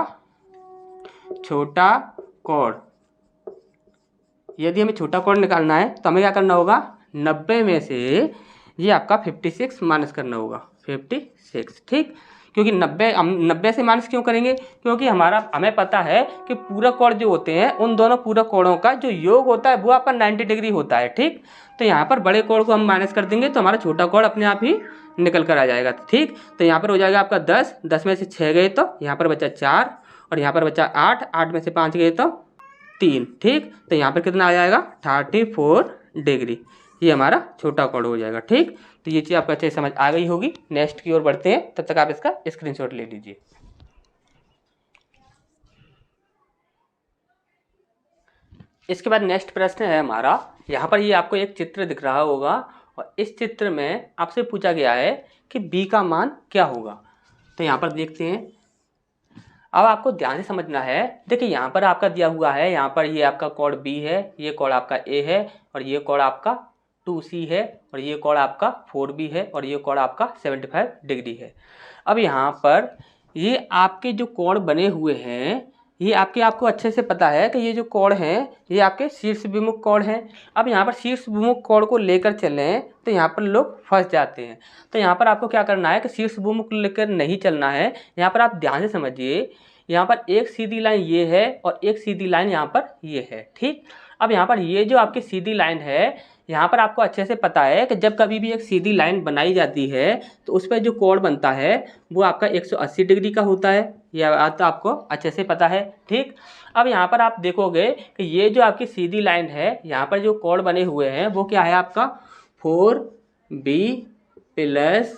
छोटा कोण, यदि हमें छोटा कोण निकालना है तो हमें क्या करना होगा 90 में से ये आपका 56 माइनस करना होगा 56। ठीक, क्योंकि 90 से माइनस क्यों करेंगे, क्योंकि हमें पता है कि पूरक कोण जो होते हैं उन दोनों पूरक कोणों का जो योग होता है वो आपका 90 डिग्री होता है। ठीक, तो यहाँ पर बड़े कोण को हम माइनस कर देंगे तो हमारा छोटा कोण अपने आप ही निकल कर आ जाएगा। ठीक, तो यहाँ पर हो जाएगा आपका 10, 10 में से 6 गए तो यहाँ पर बचा 4 और यहाँ पर बचा 8, 8 में से 5 गए तो 3। ठीक, तो यहाँ पर कितना आ जाएगा 34 डिग्री, ये हमारा छोटा कोण हो जाएगा। ठीक, तो ये चीज़ आपको अच्छे से समझ आ गई होगी। नेक्स्ट की ओर बढ़ते हैं, तब तक आप इसका स्क्रीनशॉट ले लीजिए। इसके बाद नेक्स्ट प्रश्न है हमारा, यहाँ पर ये आपको एक चित्र दिख रहा होगा और इस चित्र में आपसे पूछा गया है कि b का मान क्या होगा। तो यहाँ पर देखते हैं, अब आपको ध्यान से समझना है। देखिए यहाँ पर आपका दिया हुआ है, यहाँ पर ये आपका कोण b है, ये कोण आपका a है और ये कोण आपका 2c है और ये कोण आपका 4b है और ये कोण आपका 75 डिग्री है। अब यहाँ पर ये आपके जो कोण बने हुए हैं ये आपको अच्छे से पता है कि ये जो कोण हैं ये आपके शीर्ष विमुख कोण हैं। अब यहाँ पर शीर्ष विमुख कोण को लेकर चलें तो यहाँ पर लोग फंस जाते हैं। तो यहाँ पर आपको क्या करना है कि शीर्ष विमुख लेकर नहीं चलना है। यहाँ पर आप ध्यान से समझिए, यहाँ पर एक सीधी लाइन ये है और एक सीधी लाइन यहाँ पर ये है। ठीक, अब यहाँ पर ये जो आपकी सीधी लाइन है यहाँ पर आपको अच्छे से पता है कि जब कभी भी एक सीधी लाइन बनाई जाती है तो उस पर जो कोण बनता है वो आपका 180 डिग्री का होता है, यह बात तो आपको अच्छे से पता है। ठीक, अब यहाँ पर आप देखोगे कि ये जो आपकी सीधी लाइन है यहाँ पर जो कोण बने हुए हैं वो क्या है आपका 4b प्लस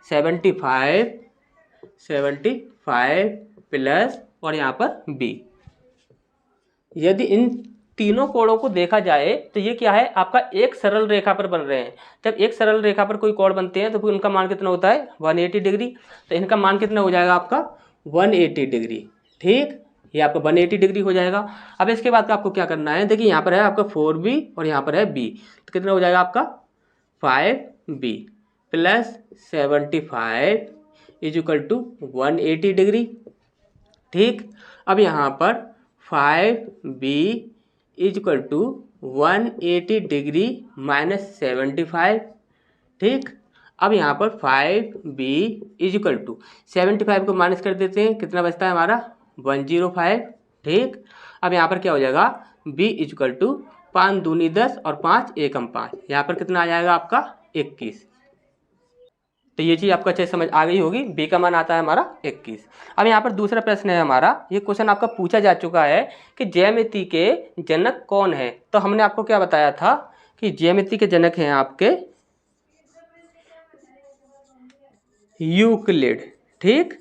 75 प्लस और यहाँ पर b। यदि इन तीनों कोणों को देखा जाए तो ये क्या है आपका एक सरल रेखा पर बन रहे हैं। जब एक सरल रेखा पर कोई कोण बनते हैं तो फिर उनका मान कितना होता है 180 डिग्री। तो इनका मान कितना हो जाएगा आपका 180 डिग्री। ठीक, ये आपका 180 डिग्री हो जाएगा। अब इसके बाद आपको क्या करना है, देखिए यहाँ पर है आपका 4b और यहाँ पर है b, तो कितना हो जाएगा आपका 5b plus 75 is equal to 180 degree. ठीक, अब यहाँ पर 5b is equal to 180 degree minus 75। ठीक, अब यहाँ पर 5b इज इक्वल टू 75 को माइनस कर देते हैं, कितना बचता है हमारा 105। ठीक, अब यहाँ पर क्या हो जाएगा b इज इक्वल टू 5 दूनी 10 और 5 एकम 5, यहाँ पर कितना आ जाएगा आपका 21। तो ये चीज़ आपको अच्छे से समझ आ गई होगी, b का मान आता है हमारा 21। अब यहाँ पर दूसरा प्रश्न है हमारा, ये क्वेश्चन आपका पूछा जा चुका है कि ज्यामिति के जनक कौन है। तो हमने आपको क्या बताया था कि ज्यामिति के जनक हैं आपके यूक्लिड। ठीक,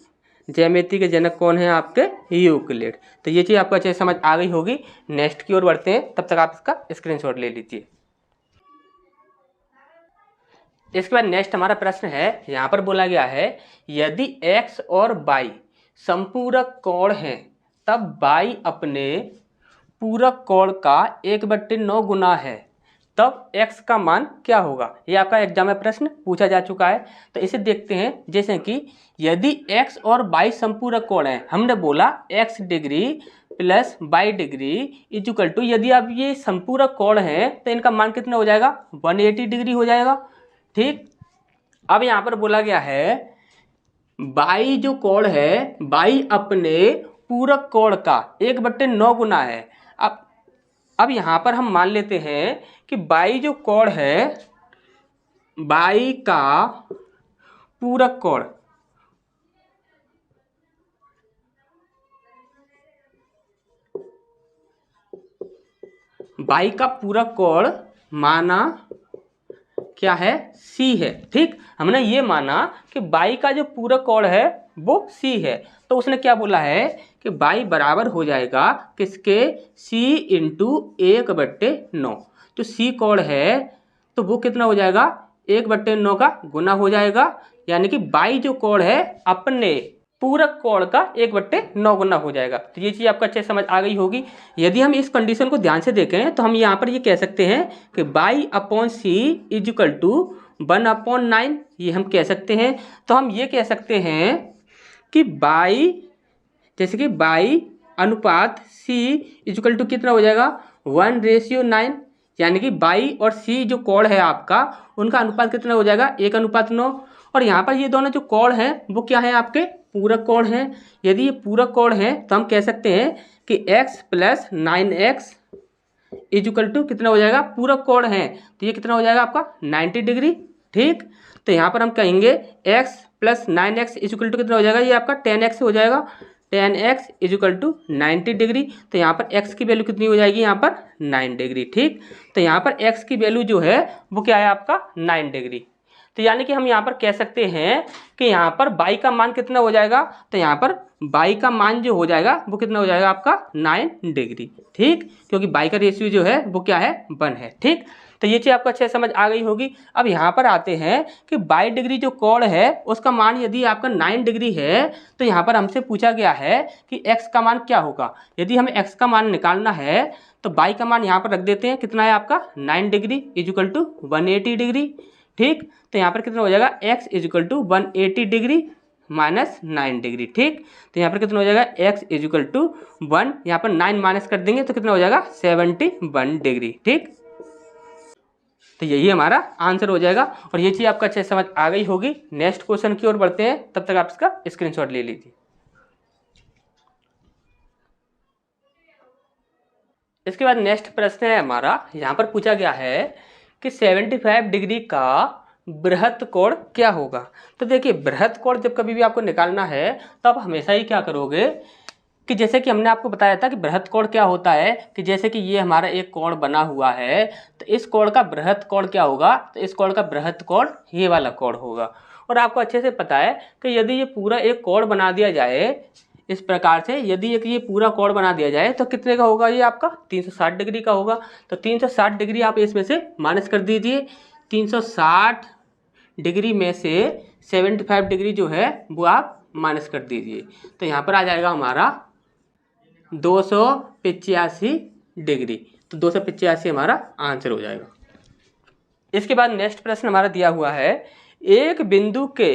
ज्यामिति के जनक कौन है आपके यूक्लिड। तो ये चीज़ आपको अच्छे से समझ आ गई होगी। नेक्स्ट की ओर बढ़ते हैं, तब तक आप इसका स्क्रीनशॉट ले लीजिए। इसके बाद नेक्स्ट हमारा प्रश्न है, यहाँ पर बोला गया है यदि x और y संपूरक कोण हैं तब y अपने पूरक कोण का 1/9 गुना है, तब x का मान क्या होगा। ये आपका एग्जाम में प्रश्न पूछा जा चुका है। तो इसे देखते हैं। जैसे कि यदि x और y संपूरक कोण है, हमने बोला x degree plus y degree is equal to, यदि अब ये संपूरक कोण है तो इनका मान कितना हो जाएगा, 180 डिग्री हो जाएगा। ठीक, अब यहाँ पर बोला गया है y जो कोण है, y अपने पूरक कोण का 1/9 गुना है। अब यहाँ पर हम मान लेते हैं कि y जो कोण है, y का पूरक कोण, y का पूरक कोण माना क्या है, C है। ठीक, हमने ये माना कि y का जो पूरक कोण है वो C है। तो उसने क्या बोला है कि y बराबर हो जाएगा किसके, C इंटू 1/9। तो C कोण है तो वो कितना हो जाएगा, 1/9 का गुना हो जाएगा, यानी कि y जो कोण है अपने पूरक कोण का 1/9 गुना हो जाएगा। तो ये चीज़ आपको अच्छे समझ आ गई होगी। यदि हम इस कंडीशन को ध्यान से देखें तो हम यहाँ पर ये कह सकते हैं कि y/c इज इक्वल टू 1/9, ये हम कह सकते हैं। तो हम ये कह सकते हैं कि y, जैसे कि y अनुपात c इज इक्वल टू कितना हो जाएगा, 1:9, यानी कि y और c जो कोण है आपका, उनका अनुपात कितना हो जाएगा, 1:9। और यहाँ पर ये दोनों जो कोण हैं वो क्या है, आपके पूरक कोण हैं। यदि ये पूरक कोण है तो हम कह सकते हैं कि x plus 9x is equal to कितना हो जाएगा, पूरक कोण है तो ये कितना हो जाएगा आपका 90 डिग्री। ठीक, तो यहाँ पर हम कहेंगे x plus 9x is equal to कितना हो जाएगा, ये आपका 10x हो जाएगा, 10x is equal to 90 degree. तो यहाँ पर x की वैल्यू कितनी हो जाएगी, यहाँ पर 9 डिग्री। ठीक, तो यहाँ पर x की वैल्यू जो है वो क्या है आपका 9 डिग्री। तो यानी कि हम यहाँ पर कह सकते हैं कि यहाँ पर y का मान कितना हो जाएगा, तो यहाँ पर y का मान जो हो जाएगा वो कितना हो जाएगा आपका 9 डिग्री। ठीक, क्योंकि y का रेशियो जो है वो क्या है, 1 है। ठीक, तो ये चीज़ आपको अच्छे से समझ आ गई होगी। अब यहाँ पर आते हैं कि 22 डिग्री जो कोण है उसका मान यदि आपका 9 डिग्री है, तो यहाँ पर हमसे पूछा गया है कि x का मान क्या होगा। यदि हमें x का मान निकालना है तो y का मान यहाँ पर रख देते हैं, कितना है आपका 9 degree is equal to 180 degree. ठीक, तो यहाँ पर कितना हो जाएगा, x is equal to 180 degree minus 9 degree. ठीक, तो यहाँ पर कितना हो जाएगा, x इज इक्वल टू 1, यहाँ पर 9 माइनस कर देंगे तो कितना हो जाएगा 71 डिग्री। ठीक, तो यही हमारा आंसर हो जाएगा। और ये चीज़ आपका अच्छे से समझ आ गई होगी। नेक्स्ट क्वेश्चन की ओर बढ़ते हैं, तब तक आप इसका स्क्रीनशॉट ले लीजिए। इसके बाद नेक्स्ट प्रश्न है हमारा, यहाँ पर पूछा गया है कि 75 डिग्री का बृहत कोण क्या होगा। तो देखिए, बृहत कोण जब कभी भी आपको निकालना है तो आप हमेशा ही क्या करोगे कि जैसे कि हमने आपको बताया था कि बृहत कोण क्या होता है, कि जैसे कि ये हमारा एक कोण बना हुआ है तो इस कोण का बृहत कोण क्या होगा, तो इस कोण का बृहत कोण ये वाला कोण होगा। और आपको अच्छे से पता है कि यदि ये पूरा एक कोण बना दिया जाए इस प्रकार से, यदि एक ये पूरा कोण बना दिया जाए तो कितने का होगा, ये आपका 360 डिग्री का होगा। तो 360 डिग्री आप इसमें से माइनस कर दीजिए। 360 डिग्री में से 75 डिग्री जो है वो आप माइनस कर दीजिए। तो यहाँ पर आ जाएगा हमारा 285 डिग्री। तो 285 हमारा आंसर हो जाएगा। इसके बाद नेक्स्ट प्रश्न हमारा दिया हुआ है, एक बिंदु के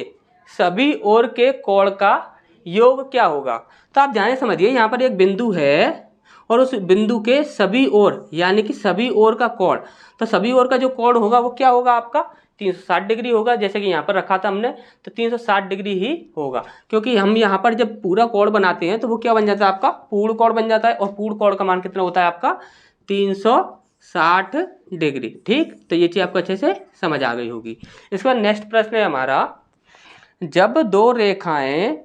सभी ओर के कोण का योग क्या होगा। तो आप ध्यान से समझिए, यहाँ पर एक बिंदु है और उस बिंदु के सभी ओर, यानी कि सभी ओर का कोण, तो सभी ओर का जो कोण होगा वो क्या होगा आपका 360 डिग्री होगा। जैसे कि यहाँ पर रखा था हमने, तो 360 डिग्री ही होगा, क्योंकि हम यहाँ पर जब पूरा कोण बनाते हैं तो वो क्या बन जाता है आपका पूर्ण कोण बन जाता है। और पूर्ण कोण का मान कितना होता है आपका 360 डिग्री। ठीक, तो ये चीज़ आपको अच्छे से समझ आ गई होगी। इसके बाद नेक्स्ट प्रश्न है हमारा, जब दो रेखाएं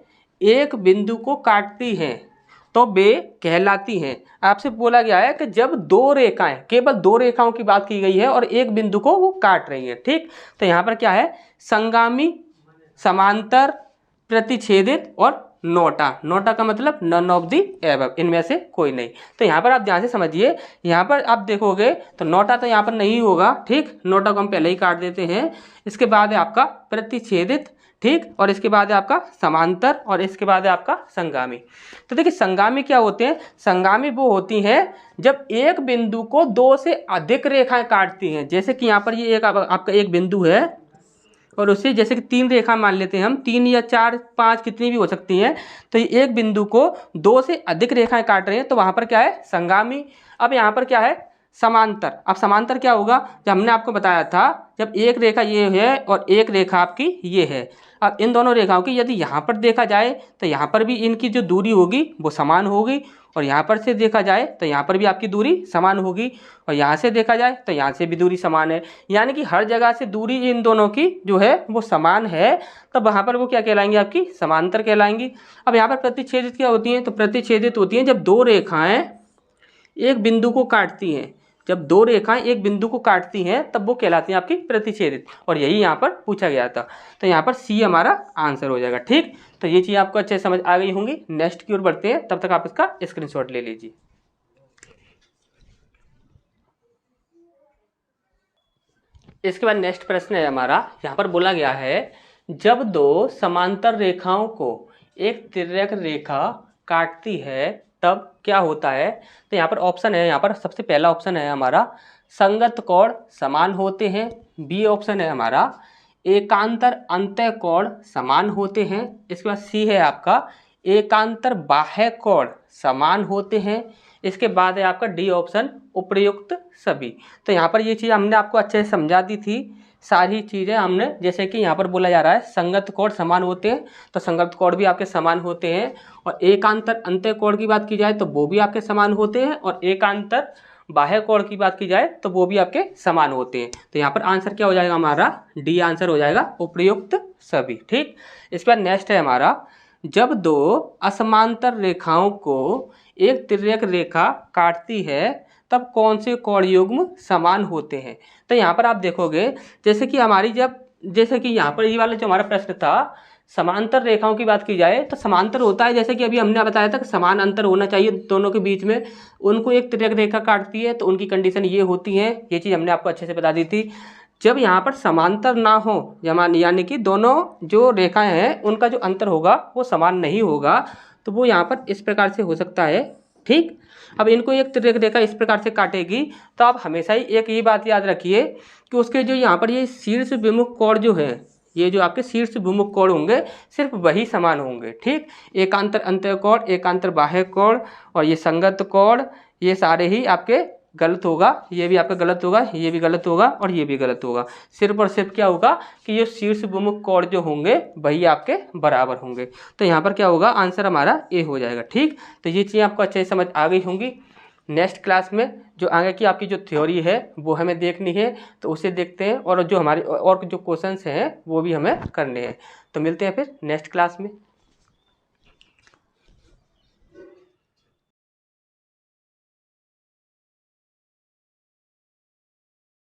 एक बिंदु को काटती हैं तो वे कहलाती हैं। आपसे बोला गया है कि जब दो रेखाएं, केवल दो रेखाओं की बात की गई है और एक बिंदु को वो काट रही है। ठीक, तो यहाँ पर क्या है, संगामी, समांतर, प्रतिच्छेदित और नोटा। नोटा का मतलब नन ऑफ दी एबव, इनमें से कोई नहीं। तो यहाँ पर आप ध्यान से समझिए, यहाँ पर आप देखोगे तो नोटा तो यहाँ पर नहीं होगा। ठीक, नोटा को हम पहले ही काट देते हैं। इसके बाद है आपका प्रतिच्छेदित। ठीक। और इसके बाद है आपका समांतर और इसके बाद है आपका संगामी। तो देखिए संगामी क्या होते हैं, संगामी वो होती हैं जब एक बिंदु को दो से अधिक रेखाएं काटती हैं। जैसे कि यहाँ पर ये एक आपका एक बिंदु है और उससे जैसे कि 3 रेखा मान लेते हैं हम, 3 या 4 5 कितनी भी हो सकती हैं। तो ये एक बिंदु को 2 से अधिक रेखाएं काट रहे हैं तो वहाँ पर क्या है, संगामी। अब यहाँ पर क्या है, समांतर। अब समांतर क्या होगा, जब हमने आपको बताया था जब एक रेखा ये है और एक रेखा आपकी ये है। अब इन दोनों रेखाओं की यदि यहाँ पर देखा जाए तो यहाँ पर भी इनकी जो दूरी होगी वो समान होगी और यहाँ पर से देखा जाए तो यहाँ पर भी आपकी दूरी समान होगी और यहाँ से देखा जाए तो यहाँ से भी दूरी समान है। यानी कि हर जगह से दूरी इन दोनों की जो है वो समान है, तब वहाँ पर वो क्या कहलाएंगी, आपकी समांतर कहलाएंगी। अब यहाँ पर प्रतिच्छेदित क्या होती हैं, तो प्रतिच्छेदित होती हैं जब दो रेखाएं एक बिंदु को काटती हैं। जब दो रेखाएं एक बिंदु को काटती हैं तब वो कहलाती हैं आपकी प्रतिच्छेदित, और यही यहाँ पर पूछा गया था। तो यहाँ पर सी हमारा आंसर हो जाएगा। ठीक, तो ये चीज़ आपको अच्छे से समझ आ गई होंगी। नेक्स्ट की ओर बढ़ते हैं, तब तक आप इसका स्क्रीनशॉट ले लीजिए। इसके बाद नेक्स्ट प्रश्न है हमारा, यहाँ पर बोला गया है जब दो समांतर रेखाओं को एक तिर्यक रेखा काटती है तब क्या होता है। तो यहाँ पर ऑप्शन है, यहाँ पर सबसे पहला ऑप्शन है हमारा संगत कोण समान होते हैं। बी ऑप्शन है हमारा एकांतर अंतः कोण समान होते हैं। इसके बाद सी है आपका एकांतर बाह्य कोण समान होते हैं। इसके बाद है आपका डी ऑप्शन उपर्युक्त सभी। तो यहाँ पर ये चीज़ हमने आपको अच्छे से समझा दी थी, सारी चीज़ें हमने। जैसे कि यहाँ पर बोला जा रहा है संगत कोण समान होते हैं, तो संगत कोण भी आपके समान होते हैं। और एकांतर अंतः कोण की बात की जाए तो वो भी आपके समान होते हैं, और एकांतर बाह्य कोण की बात की जाए तो वो भी आपके समान होते हैं। तो यहाँ पर आंसर क्या हो जाएगा हमारा, डी आंसर हो जाएगा उपर्युक्त सभी। ठीक, इसके बाद नेक्स्ट है हमारा जब दो असमांतर रेखाओं को एक तिर्यक रेखा काटती है तब कौन से कोण युग्म समान होते हैं। तो यहाँ पर आप देखोगे जैसे कि हमारी जैसे कि यहाँ पर ये वाला जो हमारा प्रश्न था, समांतर रेखाओं की बात की जाए तो समांतर होता है, जैसे कि अभी हमने बताया था कि समान अंतर होना चाहिए दोनों के बीच में। उनको एक तिर्यक रेखा काटती है तो उनकी कंडीशन ये होती है, ये चीज़ हमने आपको अच्छे से बता दी थी। जब यहाँ पर समांतर ना हो, यानी कि दोनों जो रेखाएं हैं उनका जो अंतर होगा वो समान नहीं होगा, तो वो यहाँ पर इस प्रकार से हो सकता है। ठीक, अब इनको एक तिर्यक रेखा इस प्रकार से काटेगी तो आप हमेशा ही एक ये बात याद रखिए कि उसके जो यहाँ पर ये शीर्ष विमुख कोण जो है, ये जो आपके शीर्ष विमुख कोण होंगे सिर्फ वही समान होंगे। ठीक, एकांतर अंतः कोण, एकांतर बाह्य कोण और ये संगत कोण, ये सारे ही आपके गलत होगा। ये भी आपका गलत होगा, ये भी गलत होगा और ये भी गलत होगा। सिर्फ और सिर्फ क्या होगा कि ये शीर्ष विमुख कोण जो होंगे वही आपके बराबर होंगे। तो यहाँ पर क्या होगा, आंसर हमारा ए हो जाएगा। ठीक, तो ये चीज़ आपको अच्छे से समझ आ गई होंगी। नेक्स्ट क्लास में जो आगे की आपकी जो थ्योरी है वो हमें देखनी है, तो उसे देखते हैं, और जो हमारे और जो क्वेश्चंस हैं वो भी हमें करने हैं। तो मिलते हैं फिर नेक्स्ट क्लास में।